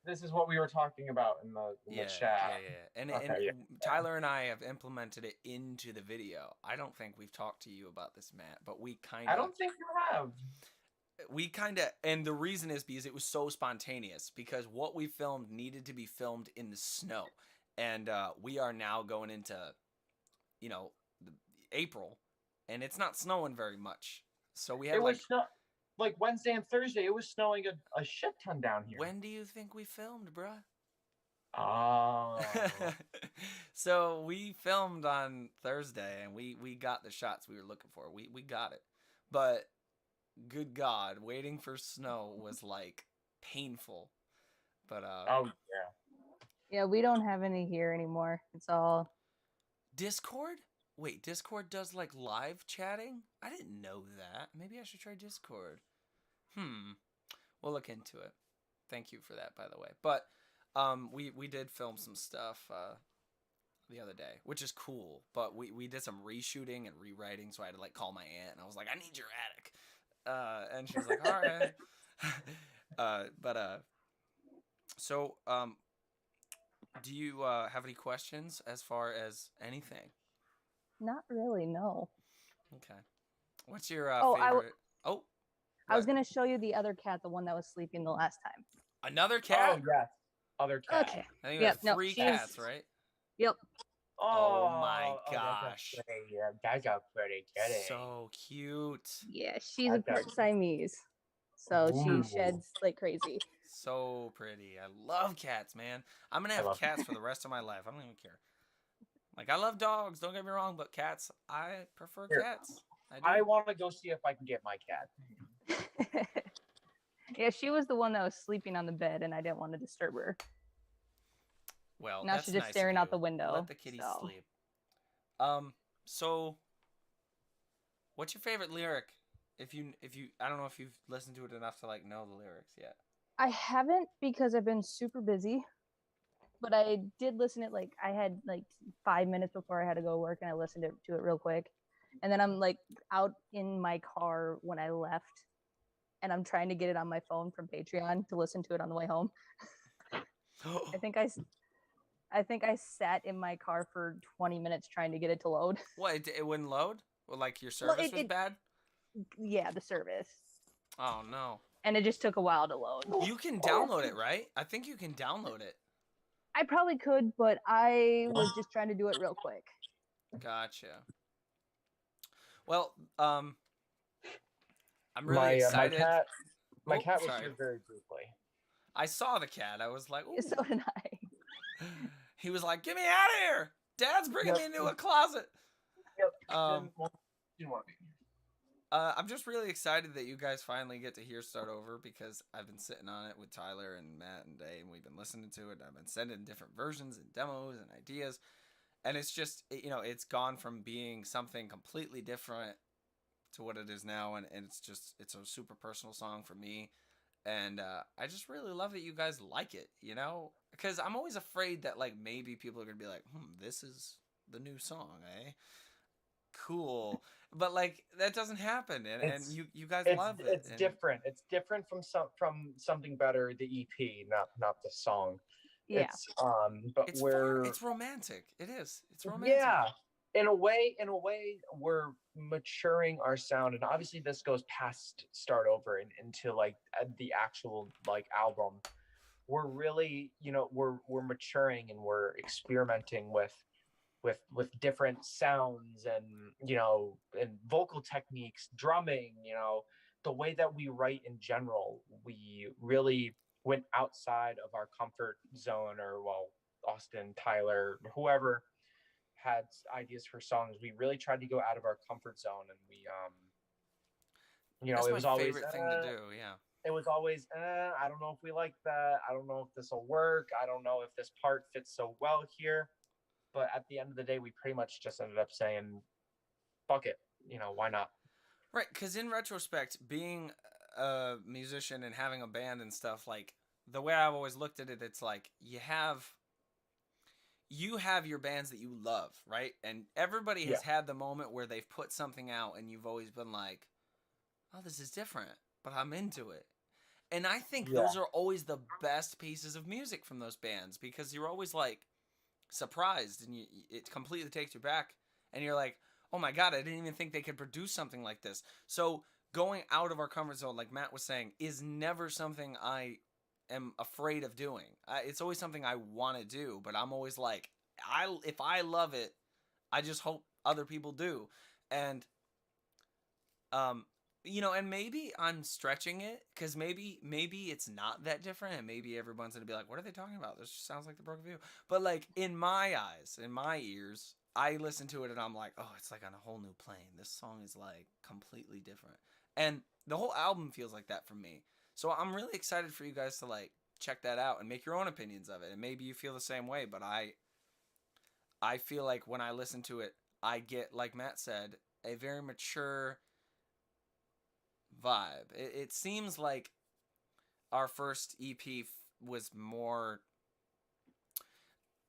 S2: This is what we were talking about in the chat.
S1: Yeah. And
S2: Okay, yeah.
S1: Tyler and I have implemented it into the video. I don't think we've talked to you about this, Matt, but we kind of.
S2: I don't think you have.
S1: We kind of, and the reason is because it was so spontaneous, because what we filmed needed to be filmed in the snow, and we are now going into, April, and it's not snowing very much, so we had
S2: It was like Wednesday and Thursday. It was snowing a shit ton down here.
S1: When do you think we filmed, bruh?
S2: Oh.
S1: So we filmed on Thursday, and we got the shots we were looking for. We got it, but good God, waiting for snow was like painful. But
S2: oh yeah.
S5: Yeah, we don't have any here anymore. It's all
S1: Discord? Wait, Discord does like live chatting? I didn't know that. Maybe I should try Discord. We'll look into it. Thank you for that, by the way. But we did film some stuff the other day, which is cool. But we did some reshooting and rewriting, so I had to like call my aunt, and I was like, I need your attic. And she was like, all right. So do you have any questions as far as anything?
S5: not really, no.
S1: Okay. What's your
S5: Oh,
S1: favorite?
S5: I was gonna show you the other cat, the one that was sleeping the last time.
S1: Another cat?
S2: Oh yes. Other cat.
S5: Okay.
S1: I think
S5: Yep,
S1: we have 3
S5: she's-
S1: cats, right?
S5: Yep.
S1: Oh my
S2: that's a
S1: gosh.
S2: that's a pretty kitty.
S1: So cute.
S5: Yeah, she's a
S2: Okay.
S5: part Siamese, so
S2: Ooh.
S5: she sheds like crazy.
S1: So pretty. I love cats, man. I'm gonna
S2: I
S1: have
S2: love-
S1: cats for the rest of my life. I don't even care. Like, I love dogs, don't get me wrong, but cats, I prefer
S2: Here.
S1: cats.
S2: I want to go see if I can get my cat.
S5: Yeah, she was the one that was sleeping on the bed, and I didn't want to disturb her.
S1: Well,
S5: Now
S1: that's
S5: she's just
S1: nice of
S5: staring out
S1: you.
S5: the window,
S1: Let the kitty
S5: so.
S1: sleep. So what's your favorite lyric? If you I don't know if you've listened to it enough to like know the lyrics yet.
S5: I haven't because I've been super busy, but I did listen it. Like I had like 5 minutes before I had to go work, and I listened to it real quick. And then I'm like out in my car when I left, and I'm trying to get it on my phone from Patreon to listen to it on the way home. I think I sat in my car for 20 minutes trying to get it to load.
S1: What, it wouldn't load? Well, like your service was bad?
S5: Yeah, the service.
S1: Oh no.
S5: And it just took a while to load.
S1: You can download it, right? I think you can download it.
S5: I probably could, but I was just trying to do it real quick.
S1: Gotcha. Well, I'm really excited.
S2: My cat was
S1: sorry.
S2: here very briefly.
S1: I saw the cat. I was like, ooh.
S5: So did I.
S1: He was like, "Get me out of here! Dad's bringing me into a closet."
S2: Yep.
S1: Um,
S2: Didn't want to be.
S1: I'm just really excited that you guys finally get to hear Start Over, because I've been sitting on it with Tyler and Matt and Day, and we've been listening to it. And I've been sending different versions and demos and ideas, and it's just, it's gone from being something completely different to what it is now, and it's a super personal song for me, and I just really love that you guys like it, because I'm always afraid that like maybe people are gonna be like, this is the new song, eh? Cool. But like that doesn't happen, and you guys love it.
S2: It's different. It's different from something better. The EP, not the song.
S5: Yeah.
S2: But
S1: it's it's romantic. It is. It's romantic.
S2: Yeah. In a way, we're maturing our sound, and obviously this goes past Start Over and into like the actual like album. We're really, we're maturing, and we're experimenting with different sounds and and vocal techniques, drumming, the way that we write in general. We really went outside of our comfort zone, or Austin, Tyler, whoever had ideas for songs. We really tried to go out of our comfort zone, and we
S1: That's
S2: it
S1: my
S2: was always
S1: favorite thing to do. Yeah.
S2: It was always, I don't know if we like that. I don't know if this will work. I don't know if this part fits so well here. But at the end of the day, we pretty much just ended up saying, fuck it. Why not?
S1: Right, because in retrospect, being a musician and having a band and stuff, like, the way I've always looked at it, it's like, you have you have your bands that you love, right? And everybody has had the moment where they've put something out and you've always been like, oh, this is different, but I'm into it. And I think those are always the best pieces of music from those bands, because you're always like surprised, and it completely takes you back, and you're like, oh my God, I didn't even think they could produce something like this. So going out of our comfort zone, like Matt was saying, is never something I am afraid of doing. It's always something I want to do, but I'm always like, if I love it, I just hope other people do. And you know, and maybe I'm stretching it, because maybe it's not that different, and maybe everyone's gonna be like, what are they talking about? This just sounds like the Broken View. But like, in my eyes, in my ears, I listen to it and I'm like, oh, it's like on a whole new plane. This song is like completely different. And the whole album feels like that for me. So I'm really excited for you guys to like check that out and make your own opinions of it. And maybe you feel the same way, but I feel like when I listen to it, I get, like Matt said, a very mature vibe. It seems like our first EP was more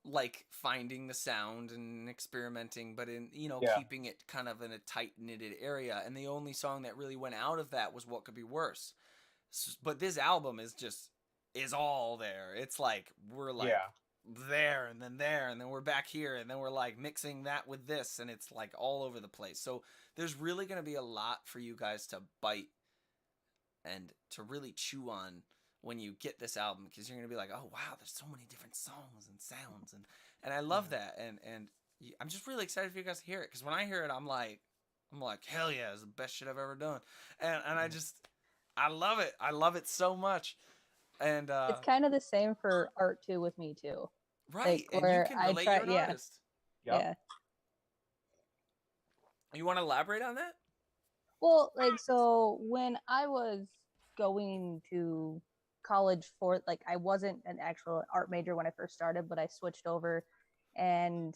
S1: like finding the sound and experimenting, but in, you know, keeping it kind of in a tight knitted area. And the only song that really went out of that was What Could Be Worse. But this album is all there. It's like, we're like there, and then we're back here, and then we're like mixing that with this, and it's like all over the place. So there's really going to be a lot for you guys to bite and to really chew on when you get this album, because you're going to be like, oh wow, there's so many different songs and sounds, and I love that, and I'm just really excited for you guys to hear it, because when I hear it, I'm like hell yeah, it's the best shit I've ever done, and I love it so much. And
S5: it's kind of the same for art too with me too,
S1: right?
S5: Like,
S1: and you can relate, you're an artist.
S5: Yeah.
S1: You want to elaborate on that?
S5: Well, like, so when I was going to college for, like, I wasn't an actual art major when I first started, but I switched over, and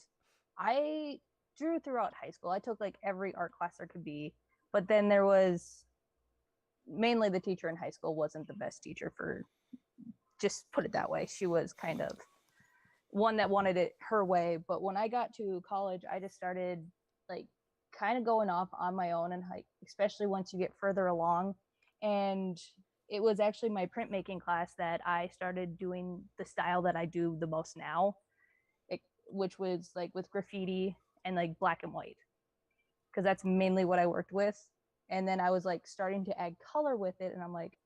S5: I drew throughout high school. I took like every art class there could be, but then there was mainly the teacher in high school wasn't the best teacher, for just put it that way. She was kind of one that wanted it her way. But when I got to college, I just started like kind of going off on my own, and like, especially once you get further along. And it was actually my printmaking class that I started doing the style that I do the most now, which was like with graffiti and like black and white, because that's mainly what I worked with. And then I was like starting to add color with it, and I'm like,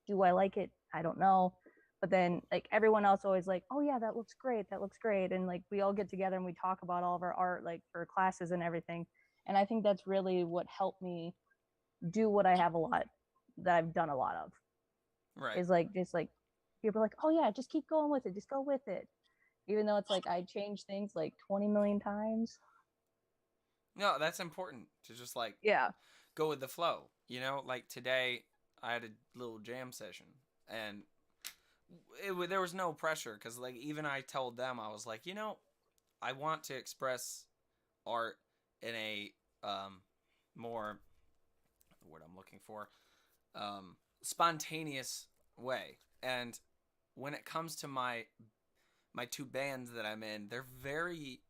S5: do I like it? I don't know. But then like everyone else always like, oh yeah, that looks great, and like we all get together and we talk about all of our art, like for classes and everything. And I think that's really what helped me do what I have a lot, that I've done a lot of,
S1: right?
S5: Is like, just like, people are like, oh yeah, just keep going with it, just go with it, even though it's like I changed things like 20 million times.
S1: No, that's important to just like go with the flow, you know. Like today I had a little jam session, and there was no pressure, because like even I told them, I was like, you know, I want to express art in a more, the word I'm looking for, spontaneous way. And when it comes to my two bands that I'm in, they're very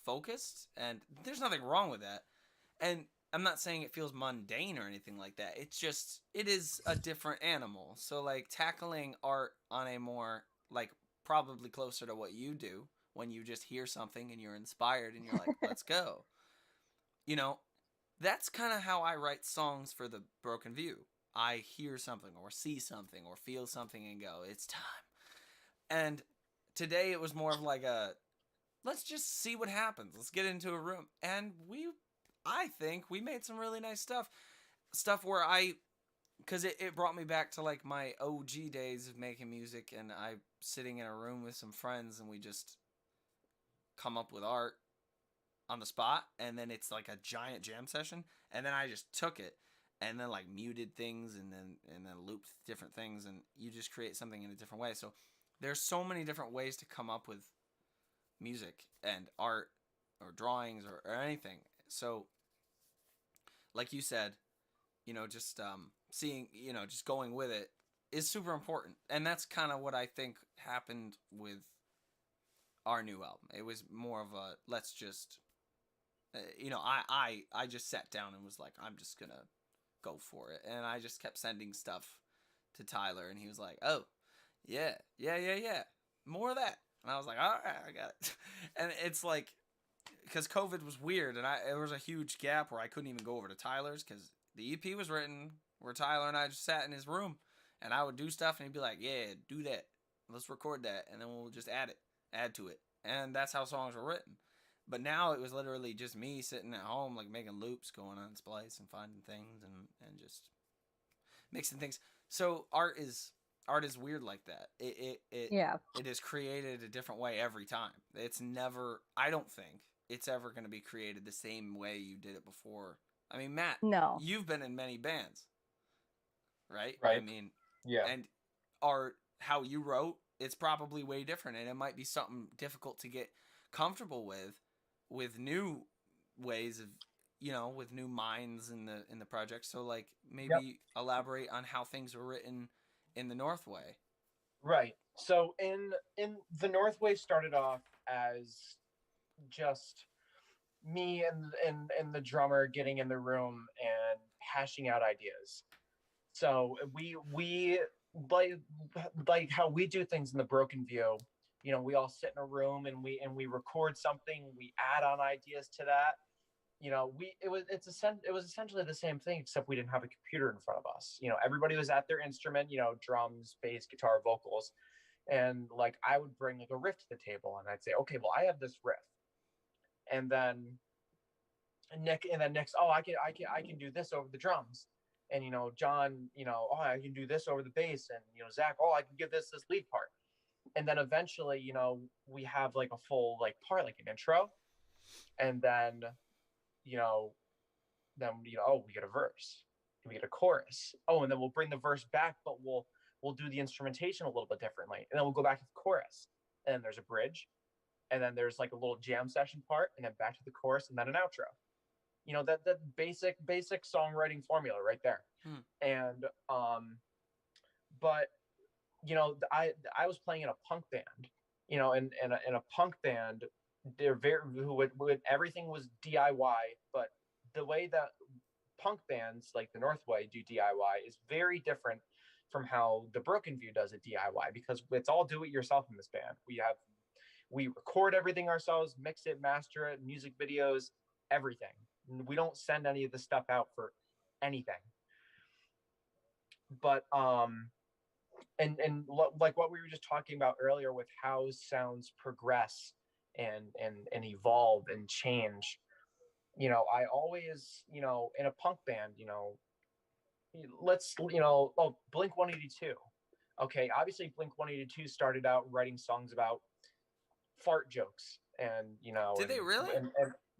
S1: focused, and there's nothing wrong with that. And I'm not saying it feels mundane or anything like that. It's just, it is a different animal. So like tackling art on a more like probably closer to what you do, when you just hear something and you're inspired and you're like, let's go. You know, that's kind of how I write songs for the Broken View. I hear something or see something or feel something and go, it's time. And today it was more of like a, let's just see what happens. Let's get into a room. And I think we made some really nice stuff where because it brought me back to like my OG days of making music, and I sitting in a room with some friends and we just come up with art on the spot, and then it's like a giant jam session, and then I just took it and then like muted things and then looped different things, and you just create something in a different way. So there's so many different ways to come up with music and art or drawings or anything. So like you said, you know, just seeing, you know, just going with it is super important. And that's kind of what I think happened with our new album. It was more of a let's just, I just sat down and was like, I'm just gonna go for it, and I just kept sending stuff to Tyler, and he was like, oh, yeah, more of that, and I was like, all right, I got it, and it's like, because COVID was weird, and there was a huge gap where I couldn't even go over to Tyler's because the EP was written where Tyler and I just sat in his room, and I would do stuff, and he'd be like, yeah, do that, let's record that, and then we'll just add to it, and that's how songs were written. But now it was literally just me sitting at home, like making loops, going on Splice and finding things and just mixing things. So art is weird like that. It is created a different way every time. It's never, I don't think it's ever going to be created the same way you did it before. I mean, Matt,
S5: No.
S1: you've been in many bands, right?
S2: Right.
S1: I mean,
S2: Yeah.
S1: and art, how you wrote, it's probably way different, and it might be something difficult to get comfortable with new ways of, with new minds in the project. So like maybe elaborate on how things were written in the North Way.
S2: Right. So in the North Way started off as just me and the drummer getting in the room and hashing out ideas. So we like how we do things in the Broken View. We all sit in a room and we record something. We add on ideas to that. It was essentially the same thing, except we didn't have a computer in front of us. Everybody was at their instrument. Drums, bass, guitar, vocals, and like I would bring like a riff to the table, and I'd say, okay, well, I have this riff, and then Nick's, oh, I can do this over the drums. And John, oh, I can do this over the bass, and Zach, oh, I can give this lead part. And then eventually, we have like a full like part, like an intro, and then oh, we get a verse, and we get a chorus. Oh, and then we'll bring the verse back, but we'll do the instrumentation a little bit differently, and then we'll go back to the chorus, and then there's a bridge, and then there's like a little jam session part, and then back to the chorus, and then an outro. That basic songwriting formula right there. And but I was playing in a punk band, and in a punk band, they're very everything was DIY, but the way that punk bands like the North Way do DIY is very different from how the Broken View does it DIY, because it's all do it yourself in this band. We record everything ourselves, mix it, master it, music videos, everything. We don't send any of the stuff out for anything. But and like what we were just talking about earlier with how sounds progress and evolve and change. I always, in a punk band, let's, Blink 182. Okay, obviously Blink 182 started out writing songs about fart jokes, and
S1: Did they really?
S2: And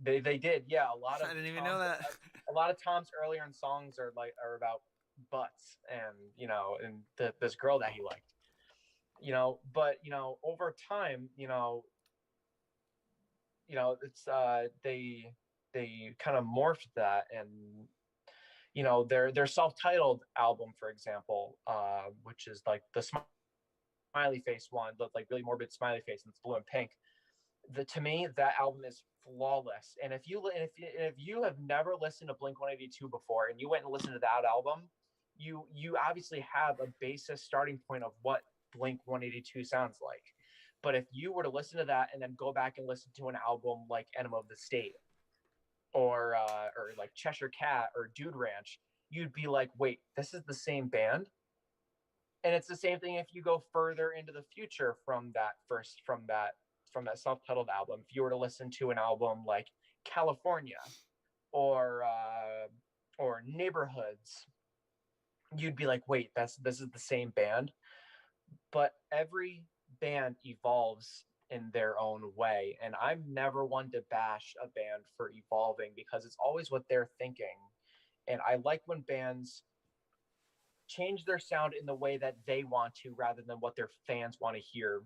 S2: they did, yeah. A lot of
S1: I didn't even know that.
S2: A lot of Tom's earlier in songs are about butts and and this girl that he liked. But over time, it's they kind of morphed that, and their self-titled album, for example, which is like the smiley face one, the like really morbid smiley face, and it's blue and pink. To me, that album is flawless. And if you have never listened to Blink 182 before, and you went and listened to that album, you obviously have a basis starting point of what Blink 182 sounds like. But if you were to listen to that and then go back and listen to an album like Enema of the State, or like Cheshire Cat or Dude Ranch, you'd be like, wait, this is the same band? And it's the same thing if you go further into the future from that self-titled album. If you were to listen to an album like California or Neighborhoods, you'd be like, wait, this is the same band. But every band evolves in their own way, and I'm never one to bash a band for evolving, because it's always what they're thinking. And I like when bands change their sound in the way that they want to, rather than what their fans want to hear,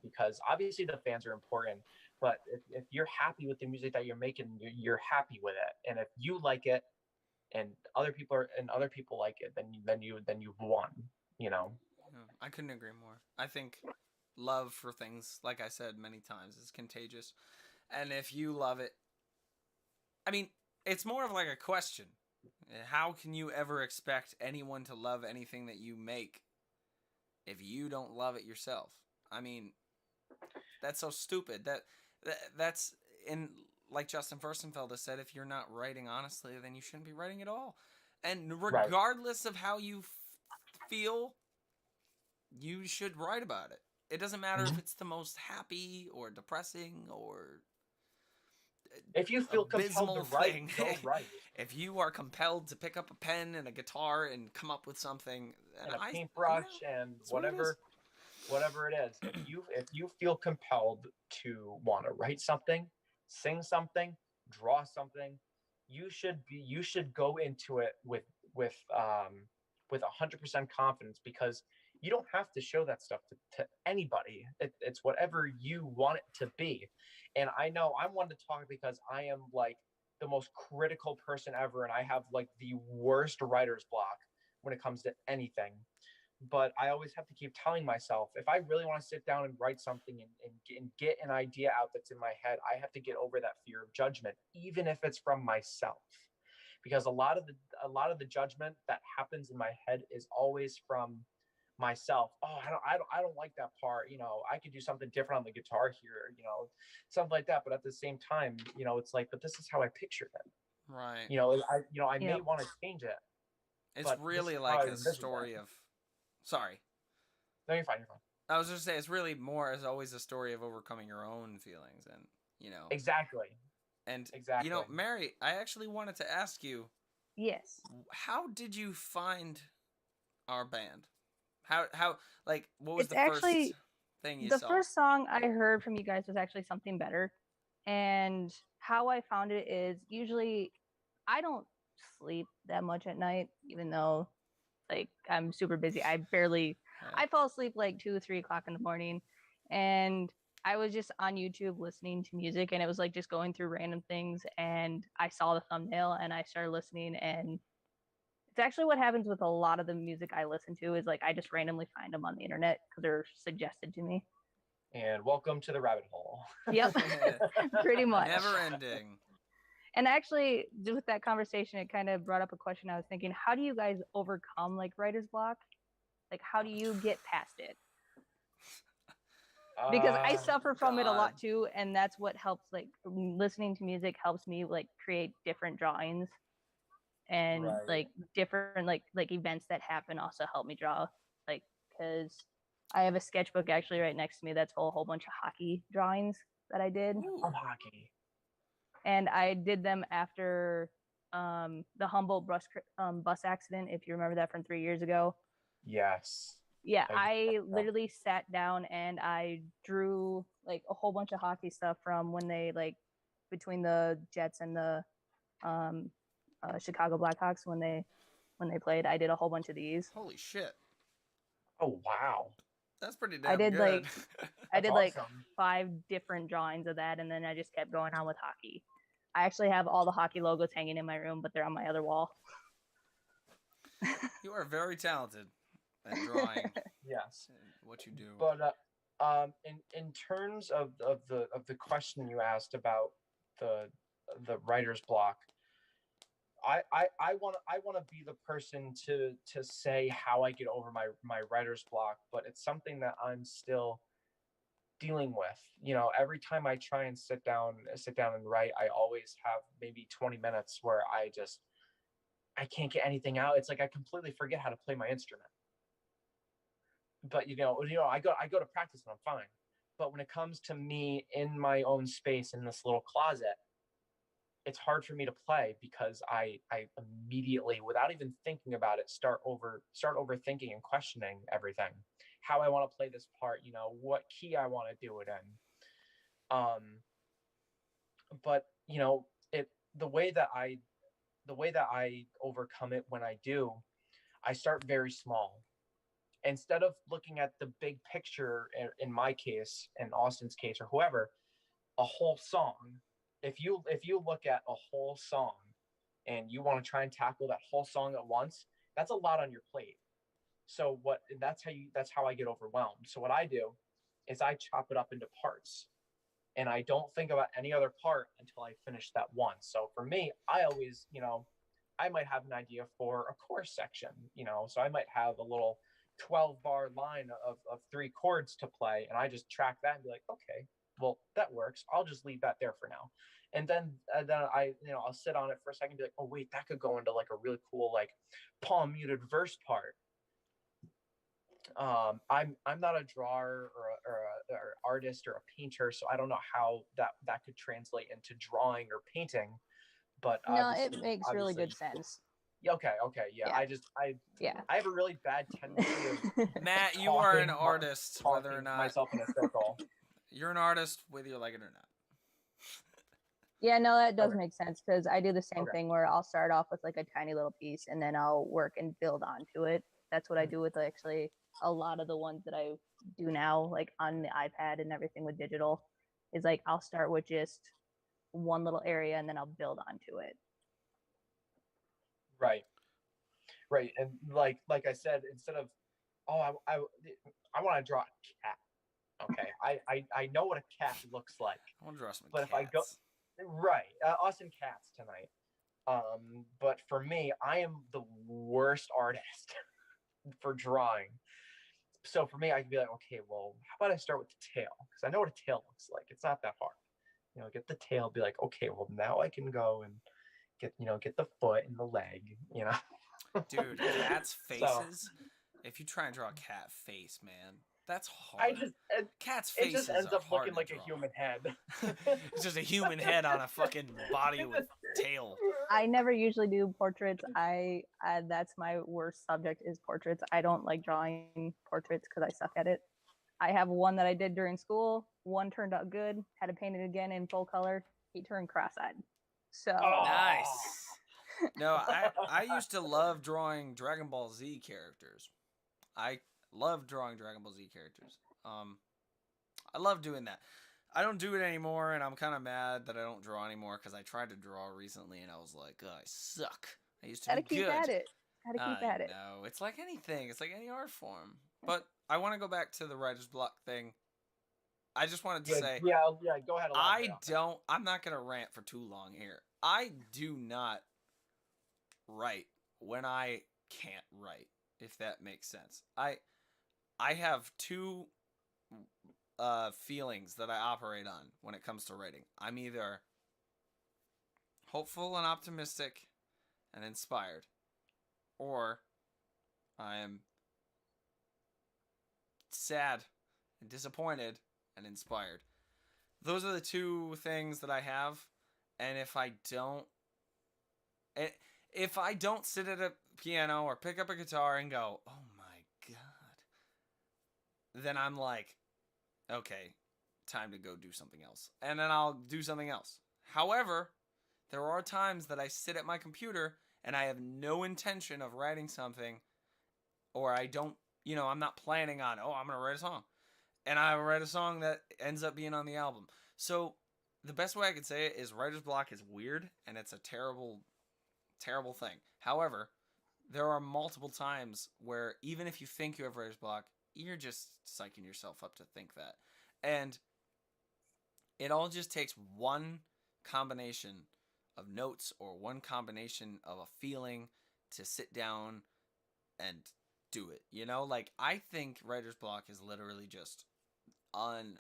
S2: because obviously the fans are important, but if you're happy with the music that you're making, you're happy with it. And if you like it and other people like it, then you've won.
S1: I couldn't agree more. I think love for things, like I said many times, is contagious. And if you love it, I mean, it's more of like a question. How can you ever expect anyone to love anything that you make if you don't love it yourself? I mean, that's so stupid. That's in, like Justin Furstenfeld has said, if you're not writing honestly, then you shouldn't be writing at all. And regardless of how you feel, you should write about it. It doesn't matter if it's the most happy or depressing or
S2: if you feel compelled to write, go write.
S1: If you are compelled to pick up a pen and a guitar and come up with something,
S2: and a paintbrush and whatever it is, if you feel compelled to want to write something, sing something, draw something, you should go into it with 100% confidence, because you don't have to show that stuff to anybody. It's whatever you want it to be. And I know I'm one to talk because I am like the most critical person ever, and I have like the worst writer's block when it comes to anything. But I always have to keep telling myself, if I really want to sit down and write something and get an idea out that's in my head, I have to get over that fear of judgment, even if it's from myself. Because a lot of the judgment that happens in my head is always from myself. Oh, I don't like that part. You know, I could do something different on the guitar here. You know, something like that. But at the same time, you know, it's like, but this is how I pictured it.
S1: Right.
S2: You know, I may want to change it.
S1: It's really like a story of. Sorry.
S2: No, you're fine. You're fine.
S1: I was just saying, it's really more as always a story of overcoming your own feelings, and you know.
S2: Exactly.
S1: And you know, Mary, I actually wanted to ask you.
S5: Yes.
S1: How did you find our band? How like what was
S5: it's
S1: the
S5: actually,
S1: first thing you
S5: saw?
S1: The
S5: first song I heard from you guys was actually Something Better. And how I found it is, usually I don't sleep that much at night, even though like I'm super busy. I fall asleep like 2-3 o'clock in the morning. And I was just on YouTube listening to music, and it was like just going through random things, and I saw the thumbnail and I started listening. And it's actually what happens with a lot of the music I listen to, is like I just randomly find them on the internet because they're suggested to me.
S2: And welcome to the rabbit hole.
S5: Yep. Pretty much.
S1: Never ending.
S5: And actually, just with that conversation, it kind of brought up a question I was thinking: how do you guys overcome like writer's block? Like, how do you get past it? Because I suffer from it a lot too, and that's what helps. Like, listening to music helps me like create different drawings, and like different like events that happen also help me draw. Like, because I have a sketchbook actually right next to me that's full of a whole bunch of hockey drawings that I did.
S2: Of hockey.
S5: And I did them after the Humboldt bus accident, if you remember that from 3 years ago.
S2: Yes.
S5: Yeah, I literally sat down and I drew like a whole bunch of hockey stuff from when they like between the Jets and the Chicago Blackhawks when they played. I did a whole bunch of these.
S1: Holy shit!
S2: Oh wow,
S1: that's pretty damn
S5: I did
S1: good.
S5: I did like 5 different drawings of that, and then I just kept going on with hockey. I actually have all the hockey logos hanging in my room, but they're on my other wall.
S1: You are very talented at drawing.
S2: Yes,
S1: what you do.
S2: But in terms of the question you asked about the writer's block, I want to be the person to say how I get over my writer's block, but it's something that I'm still dealing with. You know, every time I try and sit down and write, I always have maybe 20 minutes where I can't get anything out. It's like I completely forget how to play my instrument. But you know, I go to practice and I'm fine. But when it comes to me in my own space in this little closet, it's hard for me to play because I immediately, without even thinking about it, start overthinking and questioning everything. How I want to play this part, you know, what key I want to do it in. But you know, the way that I overcome it when I do, I start very small. Instead of looking at the big picture, in my case, in Austin's case, or whoever, a whole song. If you look at a whole song and you want to try and tackle that whole song at once, that's a lot on your plate. So that's how I get overwhelmed. So what I do is I chop it up into parts. And I don't think about any other part until I finish that one. So for me, I always, I might have an idea for a chorus section, so I might have a little 12-bar line of 3 chords to play, and I just track that and be like, okay, well, that works. I'll just leave that there for now. And then I, I'll sit on it for a second and be like, oh, wait, that could go into like a really cool, like palm muted verse part. I'm not a drawer or artist or a painter, so I don't know how that could translate into drawing or painting. But
S5: No, it makes really good sense.
S2: Okay, yeah.
S5: Yeah.
S2: I have a really bad tendency of
S1: Matt, you are an artist, whether or
S2: talking
S1: not
S2: myself in a circle.
S1: you're an artist, whether you like it or not.
S5: Yeah, no, that does
S2: Okay.
S5: make sense because I do the same
S2: Okay.
S5: thing where I'll start off with like a tiny little piece and then I'll work and build onto it. That's what I do with actually a lot of the ones that I do now, like on the iPad and everything with digital, is like I'll start with just one little area and then I'll build onto it.
S2: Right. And like I said, instead of I want to draw a cat. Okay, I know what a cat looks like.
S1: I want to draw some
S2: But
S1: cats.
S2: if I go us and cats tonight. But for me, I am the worst artist for drawing. So for me, I can be like, okay, well, how about I start with the tail? Because I know what a tail looks like. It's not that hard. Get the tail, be like, okay, well, now I can go and get the foot and the leg,
S1: Dude, cats' faces.
S2: So,
S1: if you try and draw a cat face, man, that's hard. Cats'
S2: it
S1: faces
S2: just ends
S1: are
S2: up
S1: hard
S2: looking
S1: to
S2: like
S1: draw.
S2: a human head.
S1: It's just a human head on a fucking body with tail.
S5: I never usually do portraits. I that's my worst subject is portraits. I don't like drawing portraits because I suck at it. I have one that I did during school. One turned out good. Had to paint it again in full color. He turned cross-eyed. So
S1: Nice. No, I used to love drawing Dragon Ball Z characters. I love drawing Dragon Ball Z characters. I love doing that. I don't do it anymore, and I'm kind of mad that I don't draw anymore because I tried to draw recently, and I was like, oh, I suck. I used to
S5: gotta
S1: be
S5: keep
S1: good.
S5: at it. Gotta keep at it.
S1: No, it's like anything. It's like any art form. But I want to go back to the writer's block thing. I just wanted to say,
S2: yeah, go ahead.
S1: I'm not going to rant for too long here. I do not write when I can't write, if that makes sense. I have two feelings that I operate on when it comes to writing. I'm either hopeful and optimistic and inspired, or I am sad and disappointed and inspired. Those are the two things that I have, and if I don't sit at a piano or pick up a guitar and go, oh my god, then I'm like, okay, time to go do something else. And then I'll do something else. However, there are times that I sit at my computer and I have no intention of writing something, or I don't, I'm not planning on, I'm going to write a song. And I write a song that ends up being on the album. So the best way I could say it is writer's block is weird, and it's a terrible, terrible thing. However, there are multiple times where even if you think you have writer's block, you're just psyching yourself up to think that. And it all just takes one combination of notes or one combination of a feeling to sit down and do it. Like, I think writer's block is literally just undesired.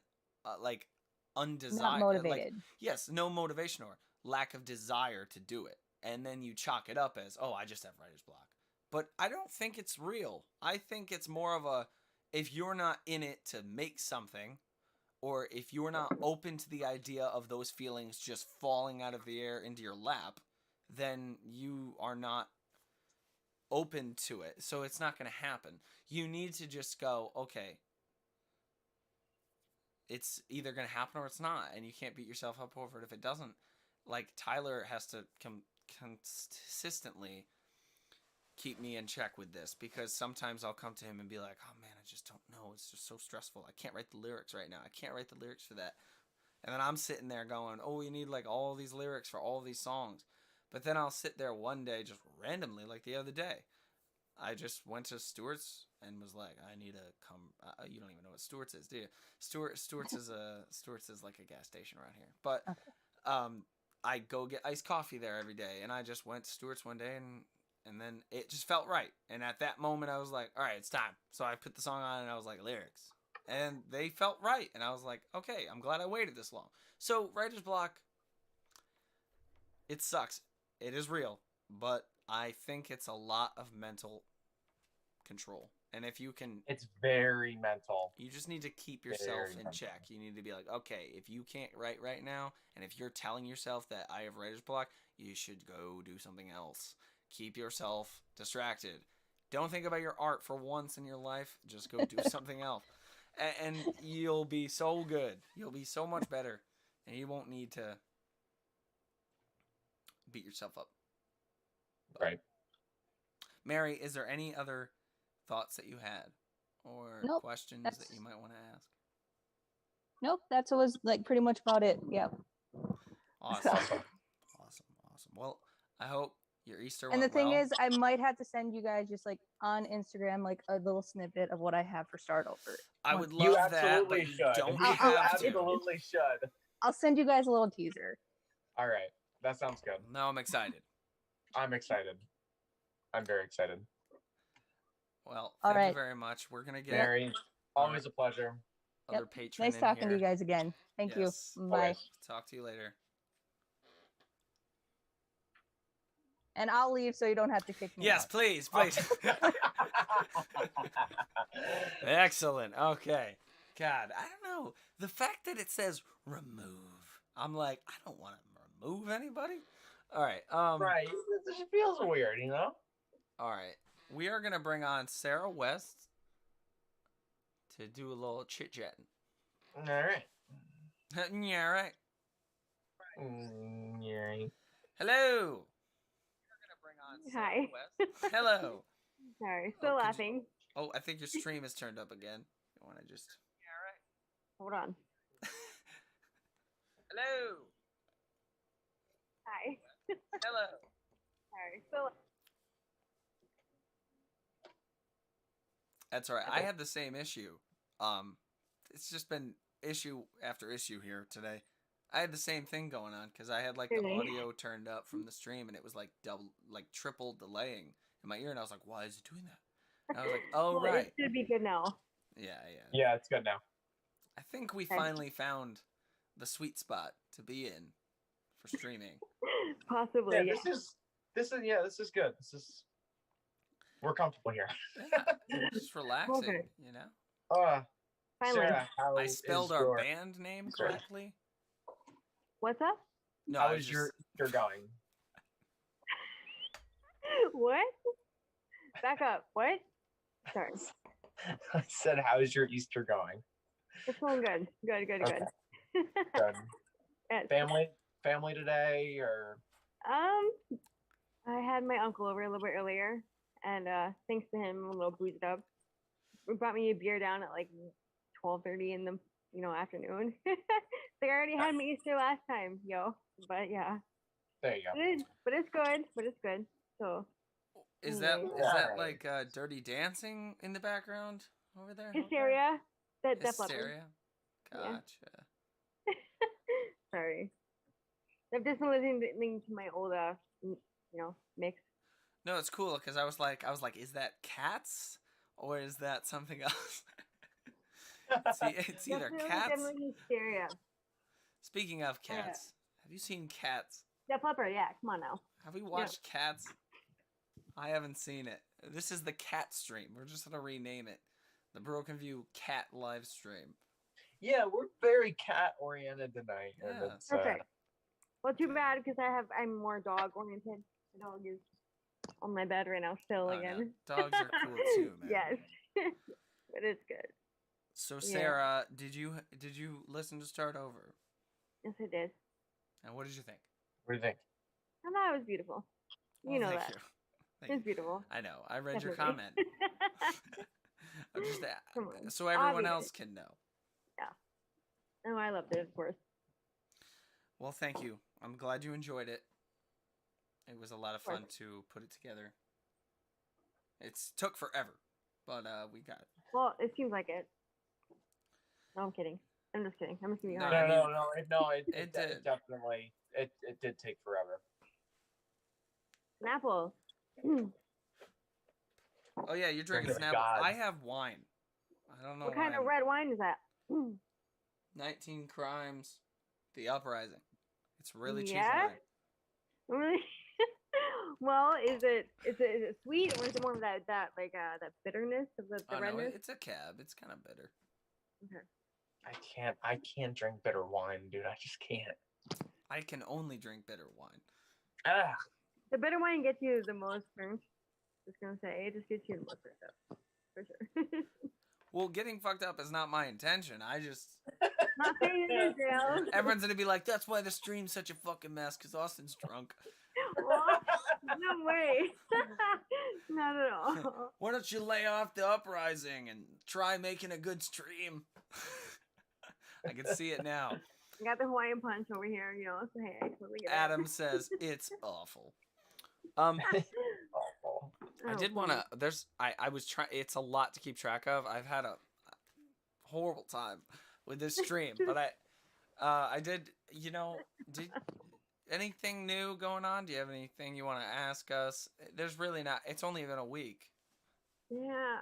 S5: Not motivated.
S1: Yes, no motivation or lack of desire to do it. And then you chalk it up as, I just have writer's block. But I don't think it's real. I think it's more of a, if you're not in it to make something, or if you're not open to the idea of those feelings just falling out of the air into your lap, then you are not open to it. So it's not going to happen. You need to just go, okay, it's either going to happen or it's not. And you can't beat yourself up over it if it doesn't. Like, Tyler has to consistently keep me in check with this, because sometimes I'll come to him and be like, oh man, I just don't know, it's just so stressful, I can't write the lyrics right now, I can't write the lyrics for that. And then I'm sitting there going, you need like all these lyrics for all these songs. But then I'll sit there one day just randomly, like the other day, I just went to Stewart's and was like, I need to come. You don't even know what Stewart's is, do you? Stewart's is like a gas station around here. But I go get iced coffee there every day, and I just went to Stewart's one day, and then it just felt right. And at that moment, I was like, all right, it's time. So I put the song on, and I was like, lyrics. And they felt right. And I was like, okay, I'm glad I waited this long. So writer's block, it sucks. It is real. But I think it's a lot of mental control. And if you can...
S2: It's very mental.
S1: You just need to keep yourself in check. You need to be like, okay, if you can't write right now, and if you're telling yourself that I have writer's block, you should go do something else. Keep yourself distracted. Don't think about your art for once in your life. Just go do something else. And you'll be so good. You'll be so much better. And you won't need to beat yourself up.
S2: Right.
S1: Mary, is there any other thoughts that you had? Or
S5: Nope,
S1: questions
S5: that's-
S1: that you might want to ask?
S5: Nope, that's was like pretty much about it. Yep.
S1: Awesome. Awesome. Well, I hope your Easter
S5: And the
S1: went
S5: thing
S1: well.
S5: is, I might have to send you guys just like on Instagram, like a little snippet of what I have for Start Over.
S1: I would
S2: You
S1: love that,
S2: absolutely
S1: but you
S2: should.
S1: don't
S2: You
S1: have to.
S2: absolutely should.
S5: I'll send you guys a little teaser.
S2: All right. That sounds good.
S1: No, I'm excited.
S2: I'm excited. I'm very excited.
S1: Well,
S5: All
S1: thank you
S5: right.
S1: very much. We're gonna get
S2: Mary, always a pleasure.
S1: other
S5: Yep.
S1: patron
S5: Nice
S1: in
S5: talking
S1: here.
S5: to you guys again. Thank
S1: Yes.
S5: you. Bye.
S2: Always.
S1: Talk to you later.
S5: And I'll leave so you don't have to kick me
S1: Yes,
S5: out.
S1: please. Excellent. Okay. God, I don't know. The fact that it says remove, I'm like, I don't want to remove anybody. All right.
S2: Right. It just feels weird, you know?
S1: All right. We are gonna bring on Sarah West to do a little chit chatting.
S2: All right.
S1: Yeah, right.
S2: Yeah.
S1: Hello. We're gonna bring on Sarah
S6: Hi.
S1: West. Hello.
S6: Sorry, still
S1: could you-
S6: laughing.
S1: Oh, I think your stream is turned up again. You want to just?
S6: Hold on.
S1: Hello.
S6: Hi.
S1: Hello.
S6: Sorry, still.
S1: That's all right. I had the same issue. It's just been issue after issue here today. I had the same thing going on because I had like the
S6: Really?
S1: audio turned up from the stream and it was like triple delaying in my ear, and I was like, "Why is it doing that?" And I was like, "Oh
S6: Well,
S1: right,
S6: It should be good now.
S1: yeah."
S2: Yeah, it's good now.
S1: I think we
S6: Okay.
S1: finally found the sweet spot to be in for streaming.
S6: Possibly.
S2: Yeah,
S6: Yeah.
S2: this is good. We're comfortable here.
S1: Yeah, just relaxing,
S6: Okay.
S1: you know.
S6: Finally.
S2: Sarah, how
S1: I
S2: is
S1: spelled our
S2: your-
S1: band name
S2: Sorry.
S1: correctly.
S6: What's up?
S1: No,
S2: How
S1: I was
S2: is
S1: just,
S2: your Easter going?
S6: What? Back up. What? Sorry.
S2: I said, how is your Easter going?
S6: It's going good. Good.
S2: Okay.
S6: Good.
S2: Good.
S6: Yes.
S2: Family today, or
S6: I had my uncle over a little bit earlier, and thanks to him, I'm a little boozed up. He brought me a beer down at like 12:30 in the afternoon. They already had me Easter last time, yo. But yeah,
S2: there you go.
S6: but it's good. But it's good. So
S1: is that
S6: Anyway.
S1: like Dirty Dancing in the background over there?
S6: hysteria. That Def Leppard.
S1: Hysteria.
S6: Yeah.
S1: Gotcha.
S6: Sorry. I've just been listening to my old mix.
S1: No, it's cool because I was like, is that Cats or is that something else? It's either Cats.
S6: Definitely hysteria.
S1: Speaking of
S6: Yeah.
S1: Cats, have you seen Cats?
S6: Def Leppard, yeah, come on now.
S1: Have we watched Cats? I haven't seen it. This is the Cat stream. We're just gonna rename it the Broken View Cat live stream.
S2: Yeah, we're very cat oriented tonight. And
S1: Yeah.
S2: it's,
S6: Perfect. Well, too bad because I'm more dog oriented. The dog is on my bed right now still
S1: Oh, no.
S6: again.
S1: Dogs are cool too, man.
S6: Yes. But it's good.
S1: So
S6: Yeah.
S1: Sarah, did you listen to Start Over?
S6: Yes, it did.
S1: And what did you think?
S2: what do you think?
S6: I thought it was beautiful.
S1: Well,
S6: You know
S1: thank
S6: that.
S1: you. Thank
S6: It's
S1: you.
S6: beautiful.
S1: I know. I read your
S6: Definitely.
S1: comment. I'm just
S6: Come on.
S1: so everyone
S6: Obvious.
S1: else can know.
S6: Oh, I loved it, of course.
S1: Well, thank you. I'm glad you enjoyed it. It was a lot of fun
S6: course.
S1: to put it together. It's took forever, but we got it.
S6: Well, it seems like it. No, I'm kidding. I'm just kidding. I'm just giving you a
S1: No,
S6: hard
S1: I
S6: time.
S2: No,
S1: it
S2: it
S1: did.
S2: definitely it did take forever.
S6: An apple.
S1: Oh yeah, you're drinking
S2: Good
S1: Snapple.
S2: God.
S1: I have wine. I don't know
S6: What
S1: why
S6: kind of
S1: I'm-
S6: red wine is that?
S1: 19 Crimes, The Uprising. It's really cheap
S6: Yes?
S1: wine.
S6: Really? Well, is it sweet or is it more of that that bitterness of the
S1: Oh, no,
S6: redness?
S1: it's a cab. It's kind of bitter.
S6: Okay.
S2: I can't drink bitter wine, dude. I just can't.
S1: I can only drink bitter wine.
S2: Ah,
S6: The bitter wine gets you the most drunk. Just gonna say, it just gets you the most drunk up. For sure.
S1: Well, getting fucked up is not my intention. I just...
S6: Not saying it is, Dale.
S1: Everyone's gonna be like, that's why the stream's such a fucking mess, because Austin's drunk.
S6: What? No way. Not at all.
S1: Why don't you lay off The Uprising and try making a good stream? I can see it now.
S6: I got the Hawaiian punch over here, you know, so hey, I totally get
S1: Adam says, it's awful.
S2: awful.
S1: I did want to. I was trying. It's a lot to keep track of. I've had a horrible time with this stream, but I did. You know, did anything new going on? Do you have anything you want to ask us? There's really not. It's only been a week.
S6: Yeah.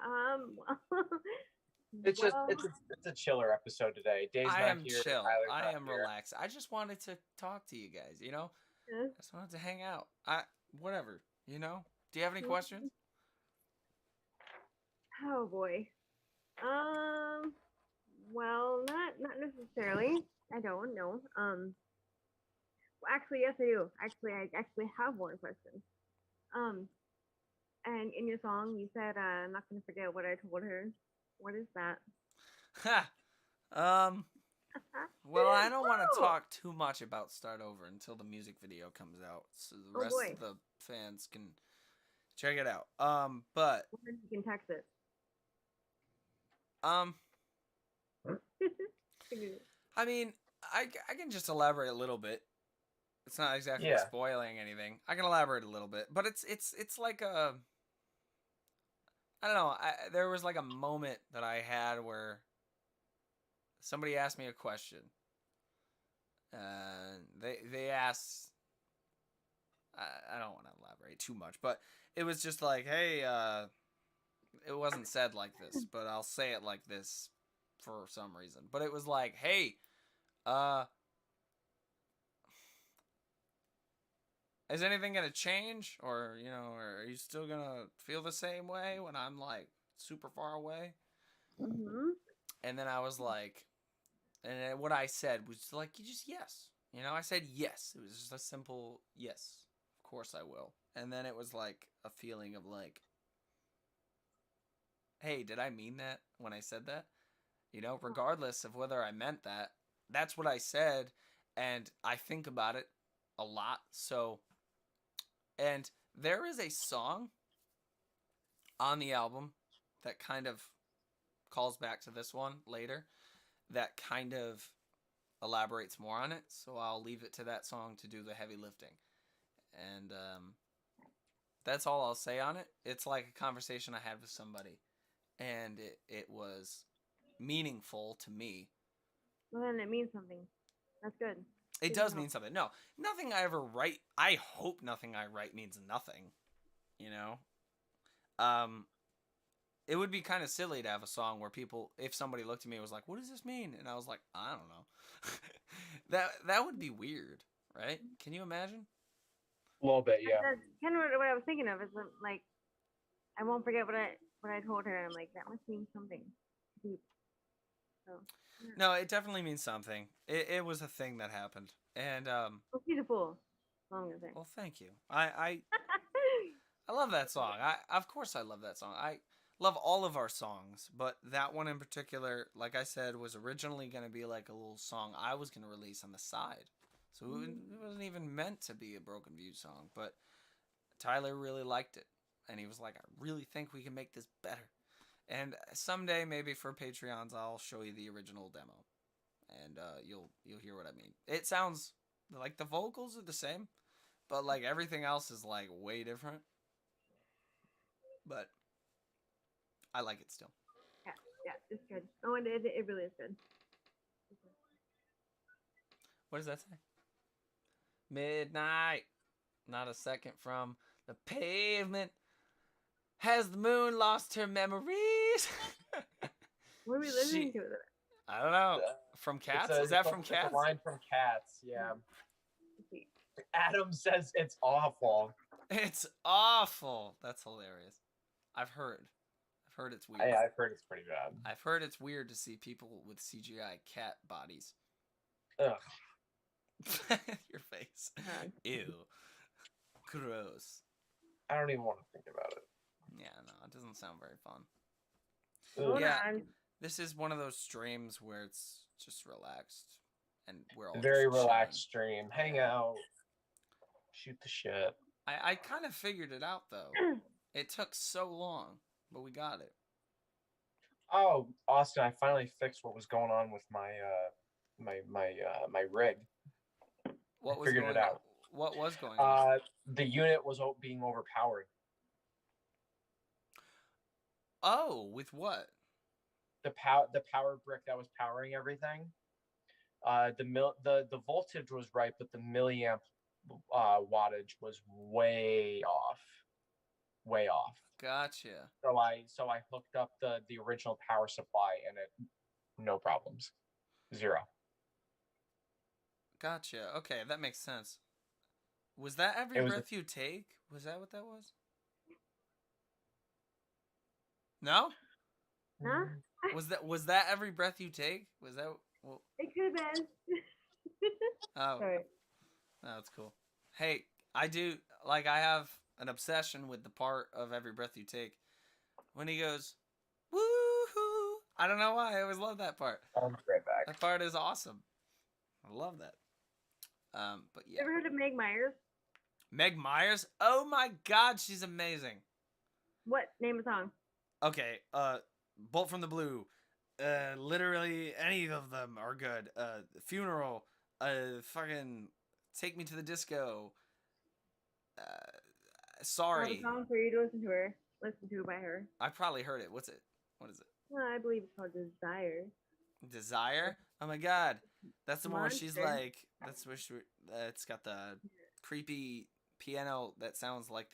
S2: It's just it's a chiller episode today. Dave's
S1: I
S2: not
S1: am
S2: here.
S1: chill.
S2: Tyler's
S1: I
S2: not
S1: am
S2: here.
S1: relaxed. I just wanted to talk to you guys. You know,
S6: Yeah.
S1: I just wanted to hang out. Whatever. You know. Do you have any
S6: Mhm.
S1: questions?
S6: Oh boy. Well, not necessarily. I don't know. Well, actually, yes, I do. Actually, I actually have one question. And in your song, you said, "I'm not gonna forget what I told her." What is that?
S1: Ha. Well, I don't want to
S6: Woo!
S1: talk too much about Start Over until the music video comes out, so the
S6: Oh,
S1: rest
S6: boy.
S1: of the fans can check it out. But
S6: Well, then you can text it.
S1: I mean, I can just elaborate a little bit. It's not exactly
S2: Yeah.
S1: spoiling anything. I can elaborate a little bit, but it's like a, I don't know. There was like a moment that I had where somebody asked me a question. They asked. I don't want to elaborate too much, but it was just like, hey, it wasn't said like this, but I'll say it like this for some reason. But it was like, hey, is anything gonna change, or you know, or are you still gonna feel the same way when I'm like super far away?
S6: Mm-hmm.
S1: And then I was like, and then what I said was like, you just yes, you know, I said yes. It was just a simple yes. Of course I will. And then it was like a feeling of like, hey, did I mean that when I said that? You know, regardless of whether I meant that, that's what I said, and I think about it a lot. So, and there is a song on the album that kind of calls back to this one later that kind of elaborates more on it. So I'll leave it to that song to do the heavy lifting. And that's all I'll say on it. It's like a conversation I had with somebody, and it was meaningful to me.
S6: Well, then it means something. That's good.
S1: It
S6: Good
S1: does
S6: to know.
S1: mean something. No, nothing I ever write. I hope nothing I write means nothing. You know, it would be kind of silly to have a song where people, if somebody looked at me and was like, "What does this mean?" and I was like, "I don't know." that would be weird, right? Can you imagine?
S2: A little bit, yeah.
S6: That's kind of what I was thinking of. Is like, I won't forget what I told her. And I'm like, that must mean something deep. So. Yeah.
S1: No, it definitely means something. It was a thing that happened, and
S6: Well, she's a fool. That's all I'm gonna say.
S1: well, thank you. I love that song. Of course I love that song. I love all of our songs, but that one in particular, like I said, was originally going to be like a little song I was going to release on the side. So it wasn't even meant to be a Broken View song, but Tyler really liked it, and he was like, "I really think we can make this better." And someday, maybe for Patreons, I'll show you the original demo, and you'll hear what I mean. It sounds like the vocals are the same, but like everything else is like way different. But I like it still.
S6: Yeah, it's good. Oh, and it really is good.
S1: What does that say? Midnight, not a second from the pavement. Has the moon lost her memories?
S6: What are we listening to?
S1: I don't know.
S2: Uh,
S1: From Cats? Is that from Cats?
S2: It's a line from Cats, yeah.
S6: Let's see.
S2: Adam says it's awful.
S1: It's awful. That's hilarious. I've heard it's weird.
S2: I've heard it's pretty bad.
S1: I've heard it's weird to see people with CGI cat bodies.
S2: Ugh.
S1: Your face.
S6: God.
S1: Ew. Gross.
S2: I don't even want to think about it.
S1: Yeah, no, it doesn't sound very fun.
S6: Hold
S1: Yeah.
S6: on.
S1: This is one of those streams where it's just relaxed, and we're all
S2: Very
S1: just
S2: relaxed
S1: chilling.
S2: stream. Hang out. Shoot the shit.
S1: I kind of figured it out though. It took so long, but we got it.
S2: Oh, Austin, I finally fixed what was going on with my my rig.
S1: What was
S2: figured
S1: going
S2: it out.
S1: on? What was going on?
S2: The unit was being overpowered.
S1: Oh, with what?
S2: The power brick that was powering everything. The voltage was right, but the milliamp wattage was way off. Way off.
S1: Gotcha.
S2: So I hooked up the original power supply and it no problems. 0.
S1: Gotcha. Okay, that makes sense. Was that every
S2: It was
S1: breath you take? Was that what that was? No?
S6: Huh?
S1: Was that every breath you take? Was that well,
S6: It could have been.
S1: oh,
S6: Sorry.
S1: that's cool. Hey, I have an obsession with the part of every breath you take when he goes, woohoo! I don't know why. I always love that part.
S2: I'll be right back.
S1: That part is awesome. I love that. But yeah.
S6: Ever heard of Meg Myers?
S1: Meg Myers? Oh my god, she's amazing.
S6: What? Name a song.
S1: Okay, Bolt from the Blue. Literally any of them are good. Funeral. Fucking Take Me to the Disco. Sorry.
S6: A song for you to listen to by her.
S1: I probably heard it. What's it? What is it?
S6: Well, I believe it's called Desire.
S1: Desire? Oh my god. That's the one where she's
S6: Monster.
S1: like, that's where it's got the creepy piano that sounds like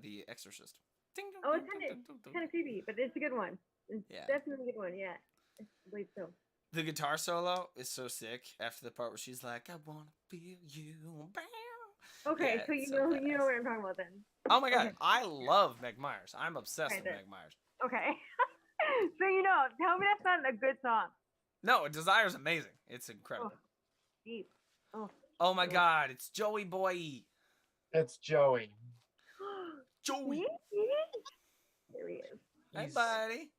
S1: the Exorcist. Ding, dong,
S6: Oh, it's
S1: dong,
S6: kind
S1: dong, dong, dong.
S6: of creepy, but it's a good one. It's
S1: Yeah.
S6: definitely a good one. Yeah, I believe so.
S1: The guitar solo is so sick after the part where she's like, I wanna feel you. Bam.
S6: Okay,
S1: Yeah,
S6: so
S1: it's
S6: you
S1: so
S6: know
S1: badass.
S6: what I'm talking about then.
S1: Oh my god,
S6: Okay.
S1: I love Meg Myers. I'm obsessed
S6: Okay,
S1: with
S6: then.
S1: Meg Myers.
S6: Okay, so tell me that's not a good song.
S1: No, Desire's amazing. It's incredible.
S6: Deep. Oh.
S1: Oh my god, it's Joey Boy.
S2: It's Joey.
S1: Joey.
S6: There he is.
S1: Hey,
S2: He's-
S1: buddy.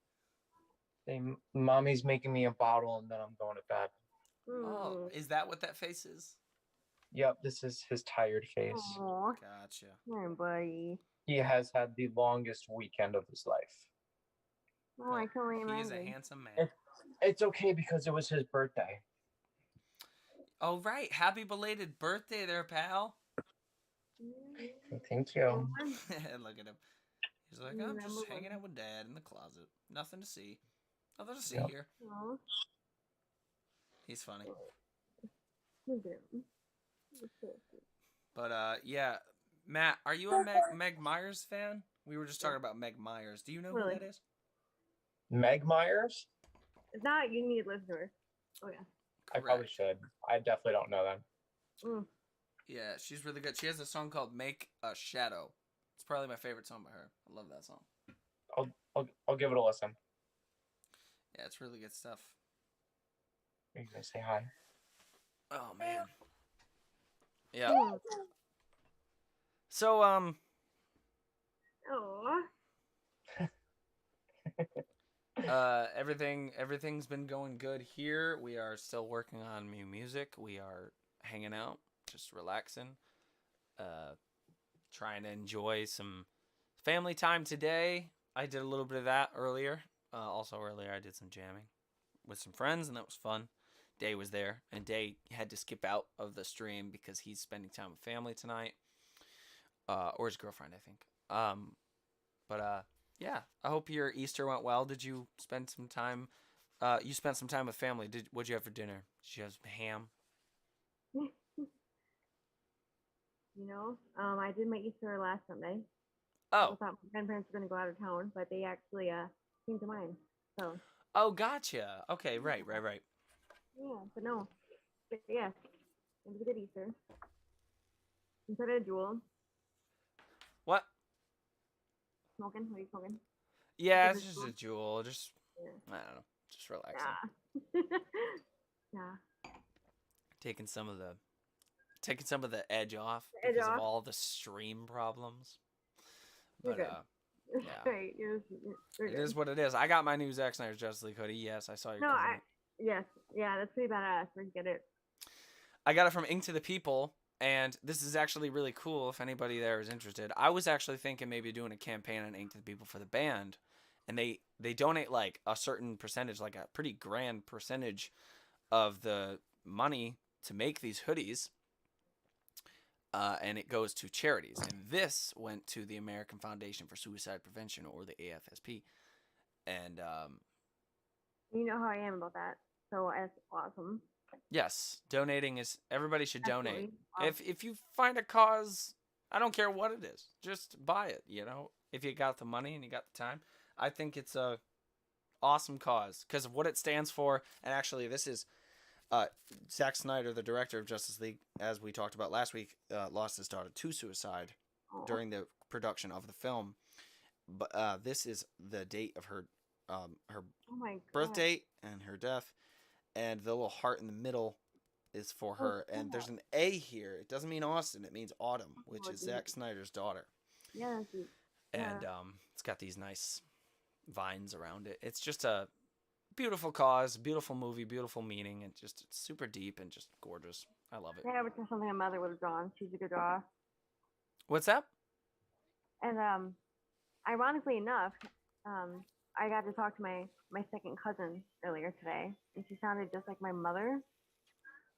S2: Hey, mommy's making me a bottle and then I'm going to bed.
S1: Oh, is that what that face is?
S2: Yep, this is his tired face.
S6: Aw,
S1: Gotcha.
S6: my buddy.
S2: He has had the longest weekend of his life.
S6: Oh, I can only
S1: He is a
S6: imagine.
S1: handsome man.
S2: It's okay because it was his birthday.
S1: Oh, right. Happy belated birthday there, pal.
S2: Thank you.
S1: Look at him. He's like, I'm just hanging out with Dad in the closet. Nothing to see. Nothing to see
S2: Yep.
S1: here.
S6: Aw,
S1: He's funny.
S6: look at him.
S1: But yeah, Matt, are you a Meg Myers fan? We were just talking about Meg Myers. Do you know
S6: Really?
S1: who that is?
S2: Meg Myers?
S6: If not, you need to listen to her. Oh yeah.
S2: I probably
S1: Correct.
S2: should. I definitely don't know them.
S6: Mm.
S1: Yeah, she's really good. She has a song called "Make a Shadow." It's probably my favorite song by her. I love that song.
S2: I'll give it a listen.
S1: Yeah, it's really good stuff.
S2: Are you gonna say hi?
S1: Oh man. Yeah.
S6: Mm.
S1: So
S6: Aw.
S1: everything's been going good here. We are still working on new music. We are hanging out, just relaxing, trying to enjoy some family time today. I did a little bit of that earlier. Also earlier I did some jamming with some friends, and that was fun. Day was there, and Day had to skip out of the stream because he's spending time with family tonight, or his girlfriend, I think. But Yeah, I hope your Easter went well. Did you spend some time? You spent some time with family. What'd you have for dinner? Did you have some ham?
S6: I did my Easter last Sunday. I
S1: Oh,
S6: thought my grandparents were gonna go out of town, but they actually came to mine. So
S1: oh, gotcha. Okay, right.
S6: yeah, but no, but yes, it was a good Easter. Instead of a Jewel,
S1: What?
S6: smoking. What are you smoking?
S1: Yeah,
S6: Is
S1: it's
S6: it
S1: just
S6: Jewel?
S1: a jewel. Just
S6: Yeah.
S1: I don't know. Just relaxing.
S6: Yeah. Yeah.
S1: Taking some of the edge off
S6: The edge
S1: because of
S6: off.
S1: all the stream problems.
S6: You're
S1: But
S6: good.
S1: yeah.
S6: Right. You're
S1: it
S6: good.
S1: is what it is. I got my new Zack Snyder's Justice League hoodie. Yes, I saw your
S6: No,
S1: comment.
S6: yes, yeah, that's pretty badass. Where'd you get it?
S1: I got it from Ink to the People, and this is actually really cool if anybody there is interested. I was actually thinking maybe doing a campaign on Ink to the People for the band, and they donate like a certain percentage, like a pretty grand percentage of the money to make these hoodies, and it goes to charities. And this went to the American Foundation for Suicide Prevention, or the AFSP. And
S6: You know how I am about that. So that's awesome.
S1: yes, donating is, everybody should donate.
S6: Absolutely.
S1: If you find a cause, I don't care what it is, just buy it. If you got the money and you got the time, I think it's a awesome cause because of what it stands for. And actually, this is Zack Snyder, the director of Justice League, as we talked about last week, lost his daughter to suicide
S6: Aw.
S1: during the production of the film. But this is the date of her
S6: Oh my god.
S1: birth date and her death, and the little heart in the middle is for her. And there's an A here. It doesn't mean Austin. It means Autumn, which is Zack Snyder's daughter.
S6: Yeah. Dude.
S1: And it's got these nice vines around it. It's just a beautiful cause, beautiful movie, beautiful meaning, and just it's super deep and just gorgeous. I love it.
S6: Yeah, which is something my mother would have drawn. She's a good drawer.
S1: What's that?
S6: And ironically enough, I got to talk to my second cousin earlier today, and she sounded just like my mother.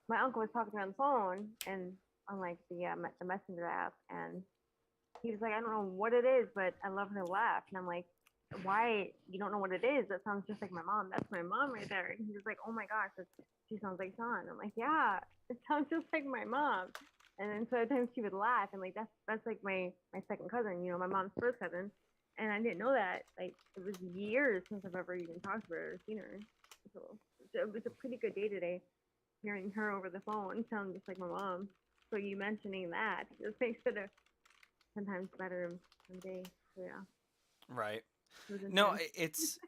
S6: My uncle was talking to her on the phone, and on like the messenger app, and he was like, I don't know what it is, but I love her laugh. And I'm like, why? You don't know what it is? That sounds just like my mom. That's my mom right there. And he was like, oh my gosh, she sounds like Sean. I'm like, yeah, it sounds just like my mom. And then sometimes she would laugh, and like that's like my second cousin, my mom's first cousin. And I didn't know that. Like, it was years since I've ever even talked to her or seen her. So it was a pretty good day today, hearing her over the phone sound just like my mom. So you mentioning that just makes it a 10 times better someday. So yeah.
S1: Right.
S6: It was
S1: No,
S6: intense.
S1: it's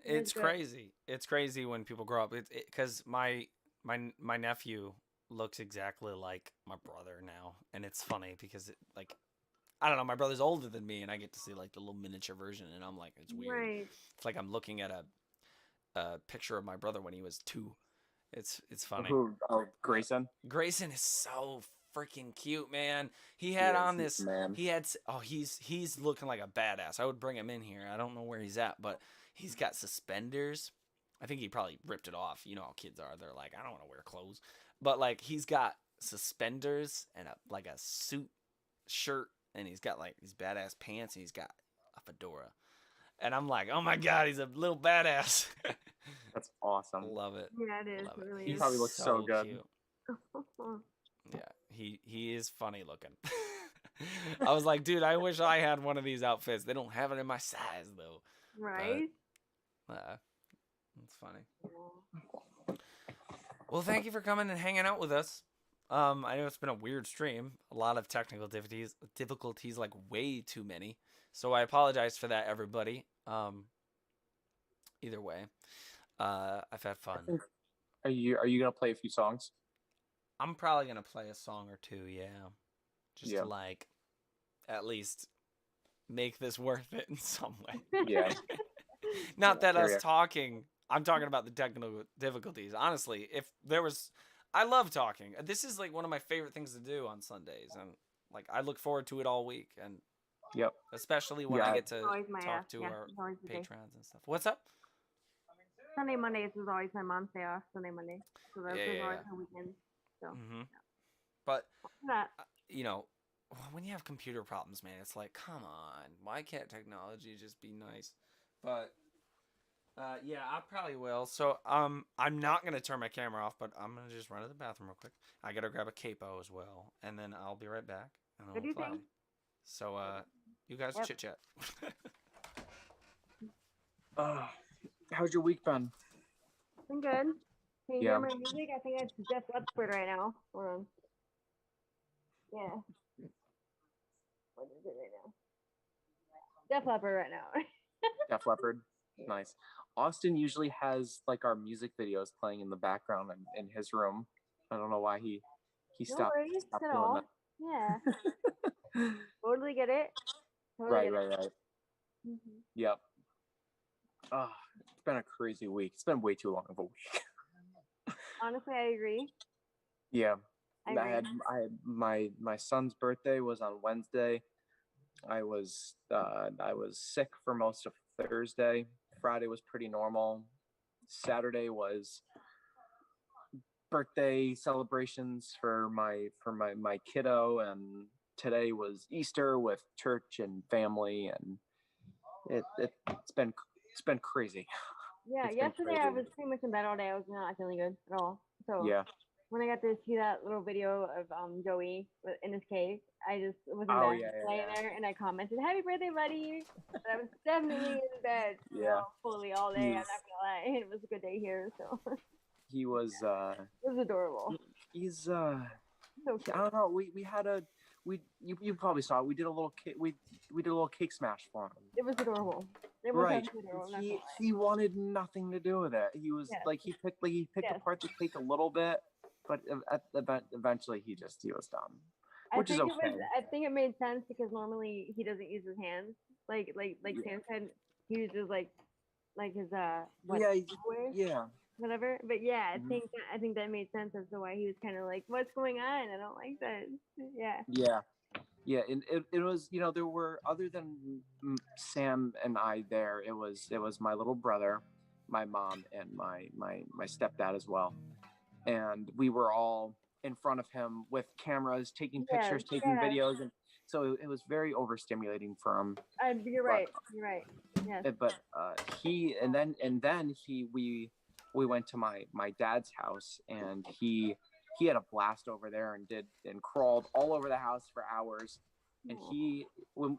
S6: It's good.
S1: crazy. It's crazy when people grow up. Because my nephew looks exactly like my brother now, and it's funny because I don't know, my brother's older than me, and I get to see like the little miniature version, and I'm like, it's weird.
S6: Right.
S1: It's like I'm looking at a picture of my brother when he was 2. It's funny.
S2: Who? Oh, Grayson.
S1: Grayson is so freaking cute, man. He had
S2: He is,
S1: on
S2: he's
S1: this.
S2: the man.
S1: He had. Oh, he's looking like a badass. I would bring him in here. I don't know where he's at, but he's got suspenders. I think he probably ripped it off. You know how kids are. They're like, I don't want to wear clothes, but like he's got suspenders and a suit shirt, and he's got like these badass pants, and he's got a fedora. And I'm like, oh my god, he's a little badass.
S2: That's awesome.
S1: Love it.
S6: Yeah, it is.
S1: Love
S6: It
S1: it.
S6: really
S2: He
S6: is.
S2: probably looks so good.
S1: Cute. Yeah, he is funny looking. I was like, dude, I wish I had one of these outfits. They don't have it in my size though.
S6: Right?
S1: It's funny. Well, thank you for coming and hanging out with us. I know it's been a weird stream. A lot of technical difficulties, like way too many. So I apologize for that, everybody. Either way, I've had fun.
S2: Are you gonna play a few songs?
S1: I'm probably gonna play a song or two, yeah. Just
S2: Yeah.
S1: to like at least make this worth it in some way.
S2: Yeah.
S1: Not that us
S2: Curious.
S1: talking. I'm talking about the technical difficulties. Honestly, if there was, I love talking. This is like one of my favorite things to do on Sundays, and like I look forward to it all week, and
S2: Yep.
S1: especially when
S2: Yeah.
S1: I get to
S6: Always my
S1: talk to
S6: yeah,
S1: our
S6: it's always the day.
S1: patrons and stuff. What's up?
S6: Sunday, Mondays was always my mom's day off. Sunday, Monday. So that
S1: Yeah,
S6: was
S1: yeah,
S6: always
S1: yeah.
S6: her weekend. So
S1: Mm-hmm. But
S6: that.
S1: you know, when you have computer problems, man, it's like, come on, why can't technology just be nice? But yeah, I probably will. So I'm not gonna turn my camera off, but I'm gonna just run to the bathroom real quick. I gotta grab a capo as well, and then I'll be right back. And then
S6: What do
S1: we'll
S6: you
S1: play.
S6: think?
S1: So you guys
S6: Yep.
S1: chit chat.
S2: How's your week been?
S6: I'm good. Can you
S2: Yeah.
S6: hear my music? I think it's Def Leppard right now. Hold on. Yeah. What is it right now? Def Leppard right now.
S2: Def Leppard. Nice. Austin usually has like our music videos playing in the background in his room. I don't know why he
S6: No
S2: stopped,
S6: worries
S2: stopped
S6: at
S2: doing
S6: all. Yeah.
S2: that.
S6: Totally get it. Totally
S2: Right,
S6: get
S2: right, right.
S6: it. Mhm.
S2: Yep. It's been a crazy week. It's been way too long of a week.
S6: Honestly, I agree.
S2: Yeah.
S6: I
S2: I had my son's birthday was on Wednesday. I was sick for most of Thursday. Friday was pretty normal. Saturday was birthday celebrations for my kiddo, and today was Easter with church and family, and it's been crazy.
S6: Yeah,
S2: It's been
S6: yesterday I
S2: crazy.
S6: was pretty much in bed all day. I was not feeling good at all. So
S2: Yeah.
S6: when I got to see that little video of Joey in his cave, I just was in
S2: Oh,
S6: bed,
S2: yeah,
S6: laying there, and I commented, "Happy birthday, buddy!" But I was definitely in bed,
S2: Yeah.
S6: fully all day. I'm
S2: He's-
S6: not gonna lie, it was a good day here, so
S2: He was
S6: it was adorable.
S2: he's
S6: So cute.
S2: I don't know. We had you probably saw it. We did a little cake. We did a little cake smash for him.
S6: It was adorable. It was
S2: Right.
S6: absolutely adorable. I'm not gonna lie.
S2: He wanted nothing to do with it. He was
S6: Yes.
S2: like he picked
S6: Yes.
S2: apart the cake a little bit, but eventually he was done, which is okay.
S6: I think it made sense because normally he doesn't use his hands. Like
S2: Yeah.
S6: Sam said, he uses like his what,
S2: Yeah,
S6: squares,
S2: yeah.
S6: whatever. But yeah,
S2: Mhm.
S6: I think that made sense as to why he was kind of like, "What's going on? I don't like that." Yeah.
S2: Yeah, and it was, there were, other than Sam and I there, it was my little brother, my mom, and my stepdad as well, and we were all in front of him with cameras, taking pictures, taking
S6: yeah.
S2: videos, and so it was very overstimulating for him.
S6: You're
S2: But-
S6: right. You're right. Yes.
S2: But we went to my dad's house, and he had a blast over there and crawled all over the house for hours. And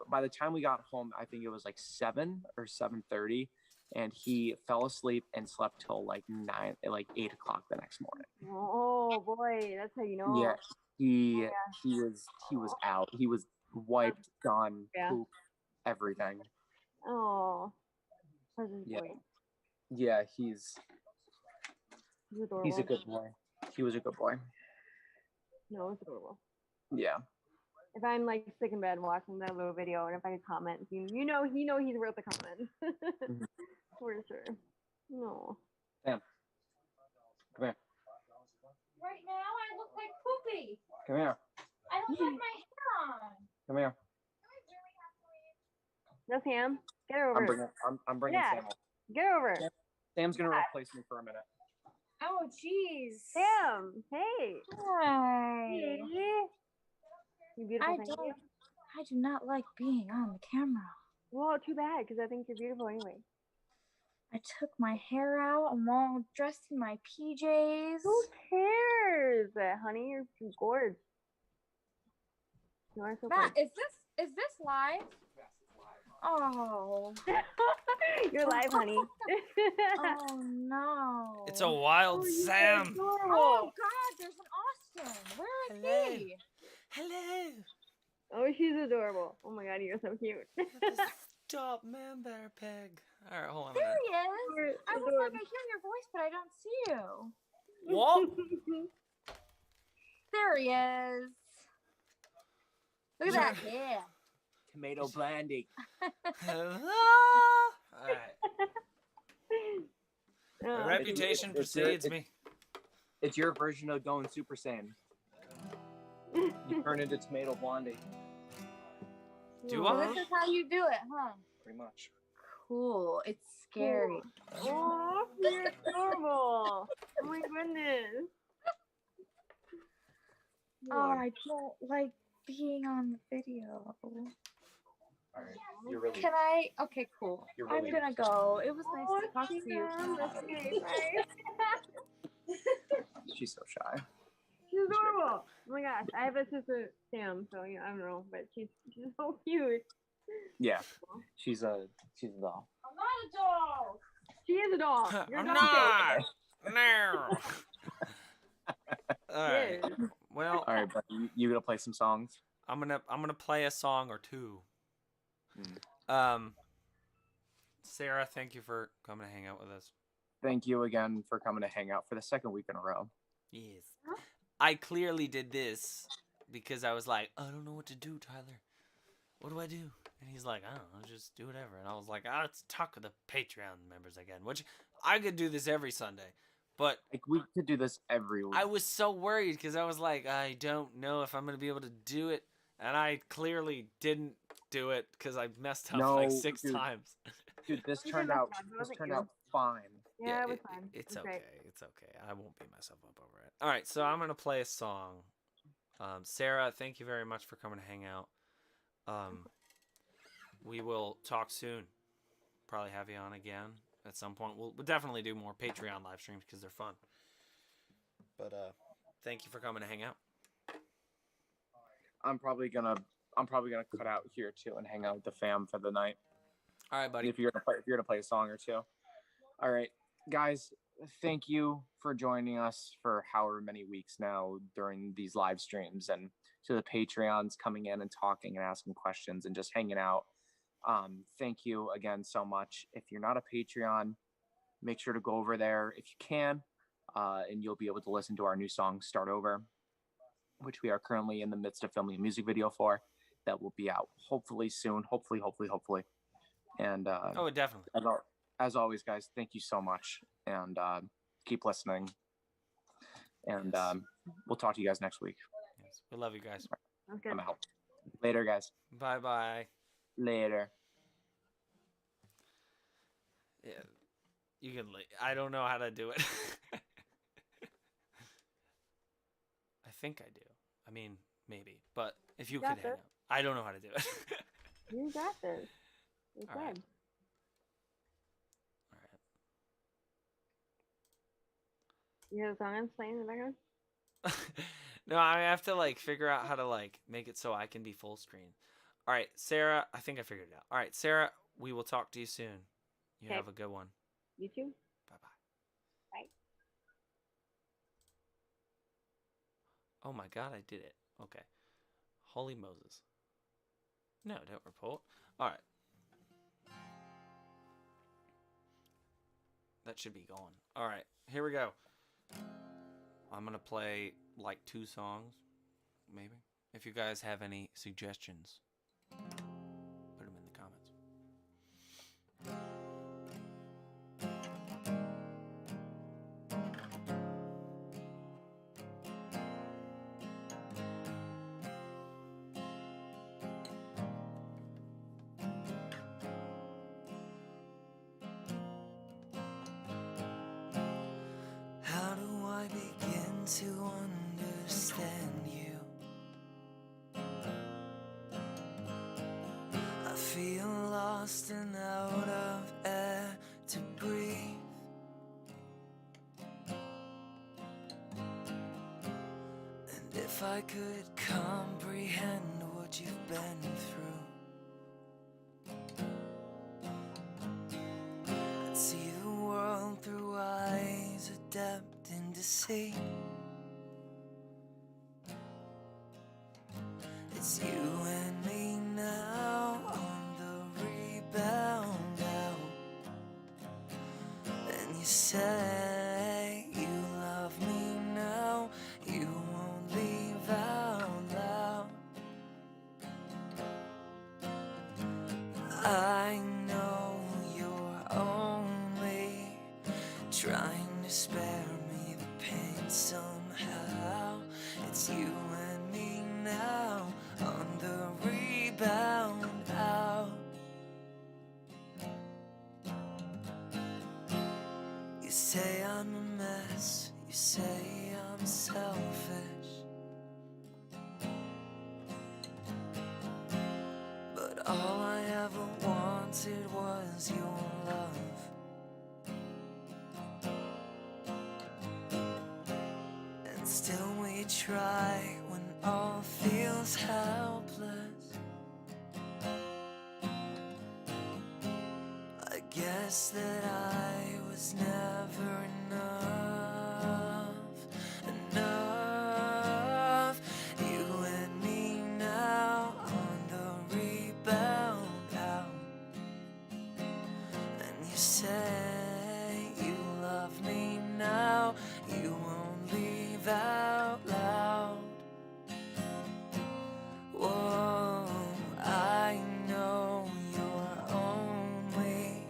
S2: by the time we got home, I think it was like 7 or 7:30, and he fell asleep and slept till like 8 o'clock the next morning.
S6: Oh boy, that's how you know.
S2: Yeah, he was out. He was wiped, done,
S6: Yeah.
S2: poop, everything.
S6: Oh, precious
S2: Yeah.
S6: boy.
S2: Yeah, he's
S6: adorable.
S2: a good boy. He was a good boy.
S6: No, it's adorable.
S2: Yeah.
S6: If I'm like sick in bed watching that little video, and if I could comment, he wrote the comment.
S2: Mhm.
S6: For sure. No.
S2: Sam, come here.
S7: Right now, I look like Poopy.
S2: Come here.
S7: I don't have my hair on.
S2: Come here.
S6: No, Sam. Get over.
S2: I'm bringing
S6: Yeah.
S2: Sam up.
S6: Get over.
S2: Yeah. Sam's gonna replace me for a minute.
S7: Oh, jeez.
S6: Sam. Hey.
S7: Hi.
S6: Hey. You beautiful. Thank you.
S7: I do not like being on the camera.
S6: Well, too bad, because I think you're beautiful anyway.
S7: I took my hair out. I'm all dressed in my PJs.
S6: Who cares, honey? You're gorgeous. You are so
S7: Matt,
S6: pretty.
S7: is this live? Oh.
S6: You're live, honey.
S7: Oh no.
S1: It's a wild Sam.
S7: Oh God, there's an Austin. Where is
S1: Hello.
S7: he?
S1: Hello.
S6: Oh, she's adorable. Oh my God, you're so cute.
S1: Stop, man, bear pig. All right, hold on a
S7: There
S1: minute.
S7: he is. I was like, I hear your voice, but I don't see you.
S1: What?
S7: There he is. Look at that hair.
S2: Tomato blandy.
S1: Hello. All right. My
S6: Oh,
S1: reputation precedes me.
S2: It's your version of going Super Saiyan. You turn into Tomato Blondie,
S1: Do
S7: So
S1: I?
S7: this is how you do it, huh?
S2: pretty much.
S7: Cool. It's scary.
S6: Oh, you're adorable. Oh my goodness.
S7: Oh, I don't like being on the video.
S2: All right. You're really.
S7: Can I? Okay, cool.
S2: You're really.
S7: I'm gonna go. It was nice
S6: Oh,
S7: to talk to you.
S6: Okay, bye.
S2: She's so shy.
S6: She's adorable. Oh my gosh, I have a sister Sam, so I don't know, but she's so cute.
S2: Yeah. She's a doll.
S7: I'm not a doll.
S6: She is a doll. You're
S1: I'm
S6: not.
S1: not. No. All right.
S6: Yes.
S1: Well,
S2: All right, but you gonna play some songs?
S1: I'm gonna play a song or two.
S2: Hmm.
S1: Sarah, thank you for coming to hang out with us.
S2: Thank you again for coming to hang out for the second week in a row.
S1: Yes. I clearly did this because I was like, I don't know what to do, Tyler. What do I do? And he's like, I don't know, just do whatever. And I was like, let's talk with the Patreon members again. Which I could do this every Sunday, but
S2: Like we could do this every week.
S1: I was so worried because I was like, I don't know if I'm gonna be able to do it, and I clearly didn't do it because I messed up like 6
S2: dude.
S1: times.
S2: Dude, this
S6: You
S2: turned
S6: did
S2: out
S6: messed up. It
S2: this
S6: wasn't
S2: turned
S6: you.
S2: out fine.
S6: Yeah, it was fine.
S1: It's
S6: It was
S1: okay.
S6: great.
S1: It's okay. I won't beat myself up over it. All right, so I'm gonna play a song. Sarah, thank you very much for coming to hang out. We will talk soon. Probably have you on again at some point. We'll definitely do more Patreon live streams because they're fun. But thank you for coming to hang out.
S2: I'm probably gonna cut out here too and hang out with the fam for the night.
S1: All right, buddy.
S2: If you're gonna play a song or two. All right, guys. Thank you for joining us for however many weeks now during these live streams, and to the Patreons coming in and talking and asking questions and just hanging out. Thank you again so much. If you're not a Patreon, make sure to go over there if you can, and you'll be able to listen to our new song "Start Over," which we are currently in the midst of filming a music video for. That will be out hopefully soon. Hopefully. And
S1: Oh, definitely.
S2: as always, guys, thank you so much, and keep listening. And
S1: Yes.
S2: we'll talk to you guys next week.
S1: Yes. We love you guys.
S6: Sounds good.
S2: I'm out. Later, guys.
S1: Bye-bye.
S2: Later.
S1: Yeah, you can. I don't know how to do it. I think I do. I mean, maybe. But if you
S6: Got
S1: could hang
S6: this.
S1: out, I don't know how to do it.
S6: You got this. You
S1: All right.
S6: good.
S1: All right.
S6: You hear the song playing in the background?
S1: No, I have to like figure out how to like make it so I can be full screen. All right, Sarah. I think I figured it out. All right, Sarah. We will talk to you soon. You
S6: Okay.
S1: have a good one.
S6: You too?
S1: Bye-bye.
S6: Bye.
S1: Oh my God, I did it. Okay. Holy Moses. No, don't report. All right. That should be gone. All right, here we go. I'm going to play like 2 songs, maybe. If you guys have any suggestions, put them in the comments. How do I begin to understand you? I feel lost and out of air to breathe. And if I could comprehend what you've been through, I'd see the world through eyes adept in deceit. It's you and me now on the rebound out. And you say you love me now, you won't leave out loud. I know you're only trying to spare me the pain somehow. It's you and me now on the rebound out. You say I'm a mess, you say I'm selfish. felt it was your love. And still we try when all feels helpless. I guess that I was never enough. You and me now on the rebound out. And you say you love me now, you won't leave out loud. Whoa, I know you're only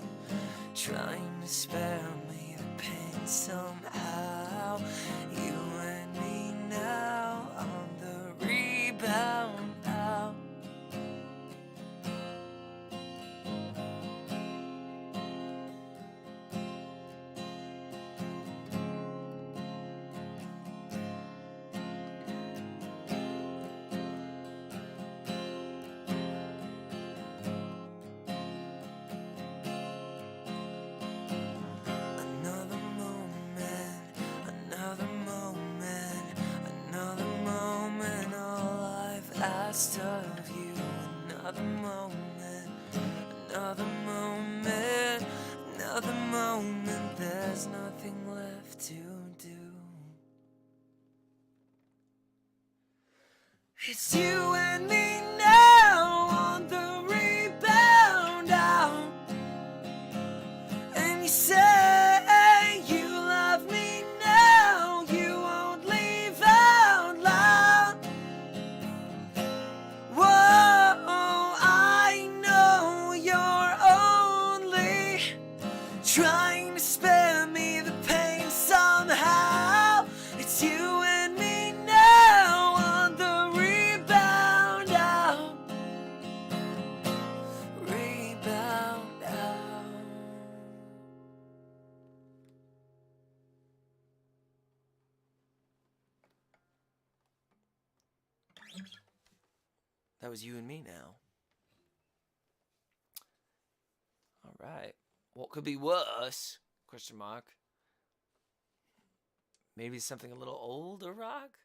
S1: trying to spare me the pain somehow. You and me now on the rebound out. Another moment, another moment, another moment, all I've asked of you. Another moment, another moment, another moment, there's nothing left to do. It's you and me now on the rebound out. And you say you love me now, you won't leave out loud. Whoa, I know you're only trying to spare me the pain somehow. It's you and me now on the rebound out. Rebound out. That was you and me now. All right. What could be worse? Question mark. Maybe something a little older rock?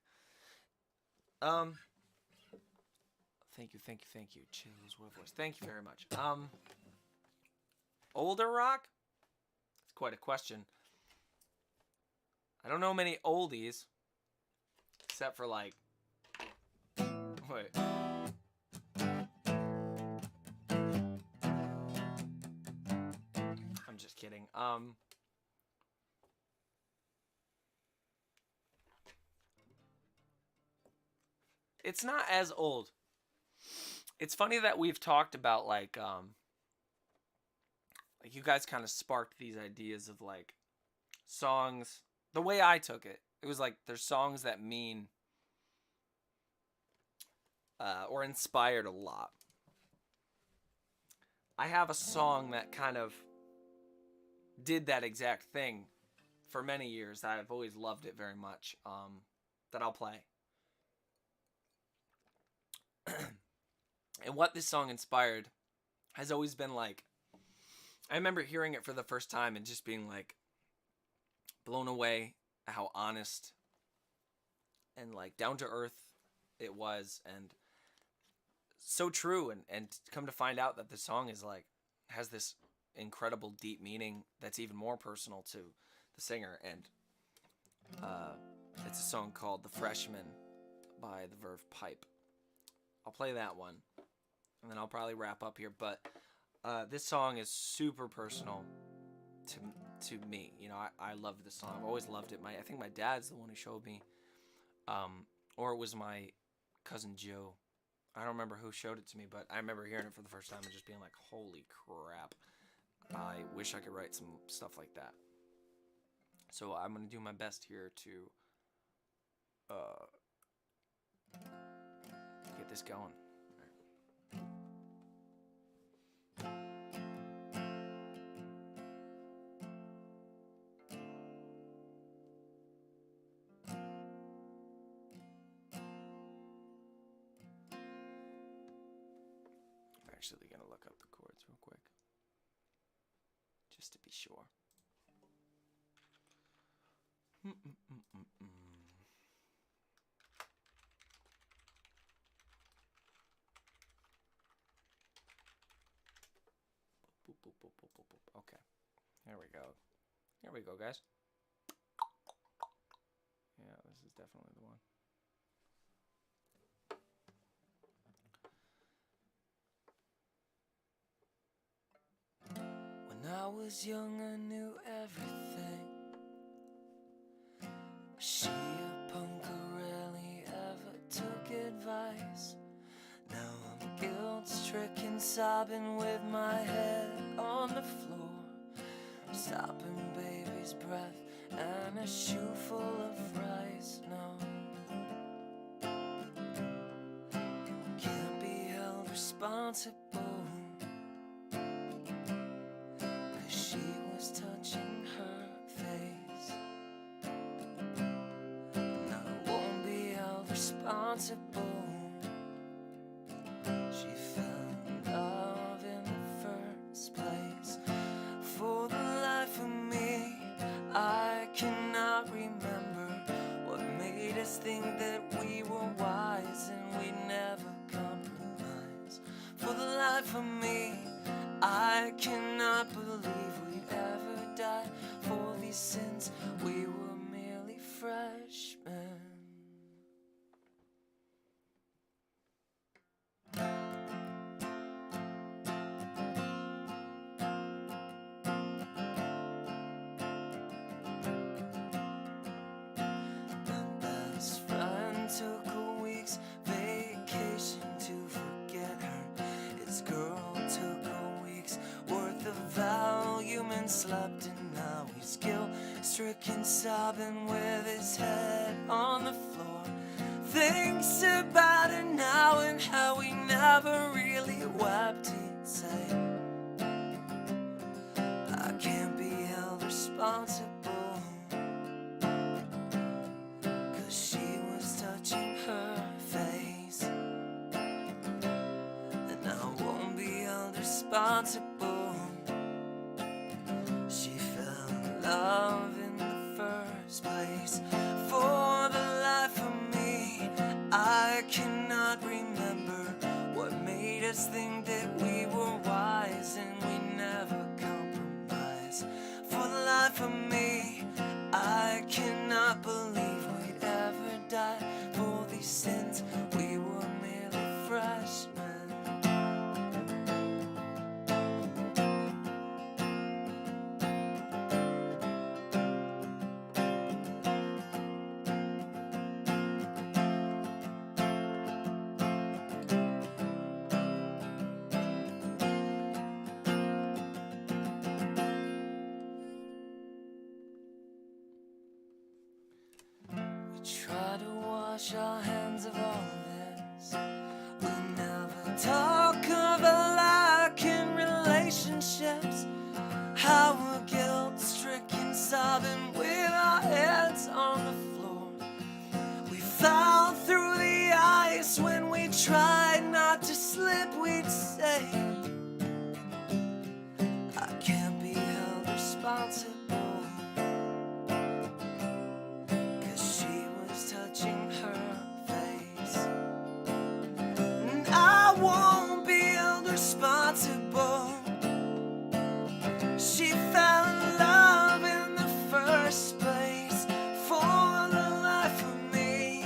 S1: Thank you. Chills, what a voice. Thank you very much. Older rock? It's quite a question. I don't know many oldies. Except for like... Wait. I'm just kidding. It's not as old. It's funny that we've talked about like you guys kind of sparked these ideas of like songs. The way I took it, it was like there's songs that mean or inspired a lot. I have a song that kind of did that exact thing for many years. I've always loved it very much. That I'll play. And what this song inspired has always been like, I remember hearing it for the first time and just being like blown away at how honest and like down to earth it was, and so true. And come to find out that the song is like has this incredible deep meaning that's even more personal to the singer. And it's a song called "The Freshman" by the Verve Pipe. I'll play that one, and then I'll probably wrap up here. But this song is super personal to me. You know, I love this song. I've always loved it. I think my dad's the one who showed me, or it was my cousin Joe. I don't remember who showed it to me, but I remember hearing it for the first time and just being like, "Holy crap! I wish I could write some stuff like that." So I'm gonna do my best here to get this going. I'm actually gonna look up the chords real quick. just to be sure. Boop, boop, boop, boop, boop, boop. Okay, here we go. Here we go, guys. Yeah, this is definitely the one. When I was young, I knew everything. Was she a punk who rarely ever took advice? Now I'm guilt-stricken, sobbing with my head on the floor, stopping baby's breath and a shoe full of rice. No, can't be held responsible, 'cause she was touching her face, and I won't be held responsible. She fell in love in the first place. For the life of me, I cannot remember what made us think that we were wise and we'd never compromise. For the life of me, I cannot believe we'd ever die. For these sins, we were merely freshmen. Took a week's vacation to forget her. His girl took a week's worth of Valium and slept, and now he's guilt-stricken, sobbing with his head on the floor. Thinks about it now and how he never really wept. He'd say, I can't be held responsible, she was touching her face, and I won't be held responsible. She fell in love in the first place. For the life of me, I cannot remember what made us think that we were wise and we never compromise. For the life of me, I cannot believe we'd ever die. For these sins, we were merely freshmen. Try to wash our hands of all this. We never talk of a lack in relationships. How we're guilt-stricken, sobbing with our heads on the floor. We fell through the ice when we tried not to slip. We'd say, I can't be held responsible, touching her face, and I won't be held responsible. She fell in love in the first place. For the life of me,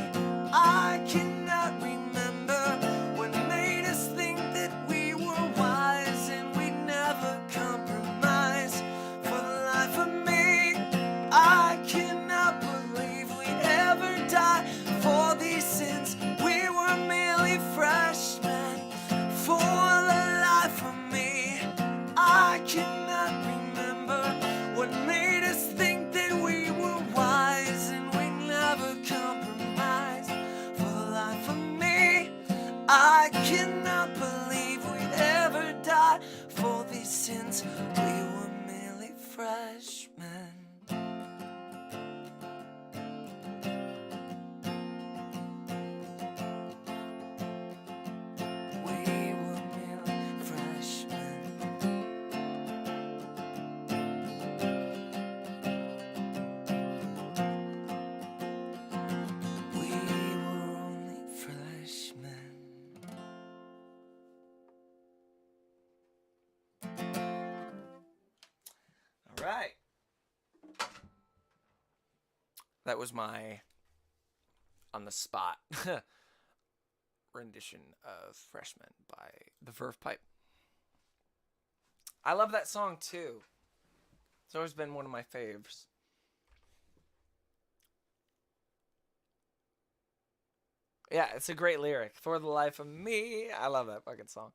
S1: I cannot remember what made us think that we were wise and we'd never compromise. For the life of me, I cannot believe we'd ever die. For these sins, we were merely freshmen. For the life of me, I cannot remember what made us think that we were wise and we never compromised. For the life of me, I cannot believe we'd ever die. For these sins, we were merely freshmen. We were merely freshmen. right. That was my on the spot rendition of Freshman by the Verve Pipe. I love that song too. It's always been one of my faves. Yeah, it's a great lyric. For the life of me. I love that fucking song.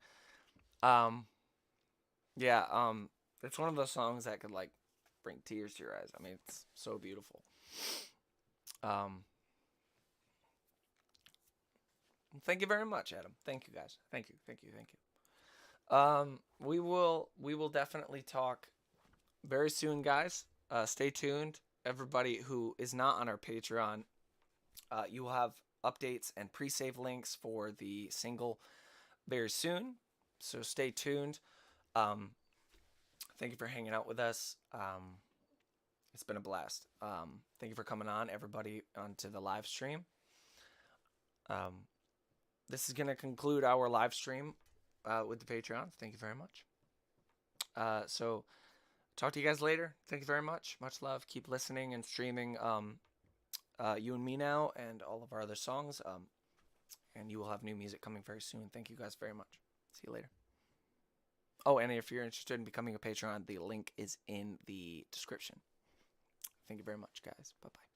S1: Yeah, it's one of those songs that could like bring tears to your eyes. I mean, it's so beautiful. Thank you very much, Adam. Thank you guys. Thank you. We will definitely talk very soon, guys. Stay tuned. Everybody who is not on our Patreon, you will have updates and pre-save links for the single very soon. So stay tuned. Thank you for hanging out with us. It's been a blast. Thank you for coming on, everybody, onto the live stream. This is going to conclude our live stream with the Patreon. Thank you very much. So talk to you guys later. Thank you very much. Much love. Keep listening and streaming You and Me Now and all of our other songs. And you will have new music coming very soon. Thank you guys very much. See you later. Oh, and if you're interested in becoming a Patreon, the link is in the description. Thank you very much, guys. Bye-bye.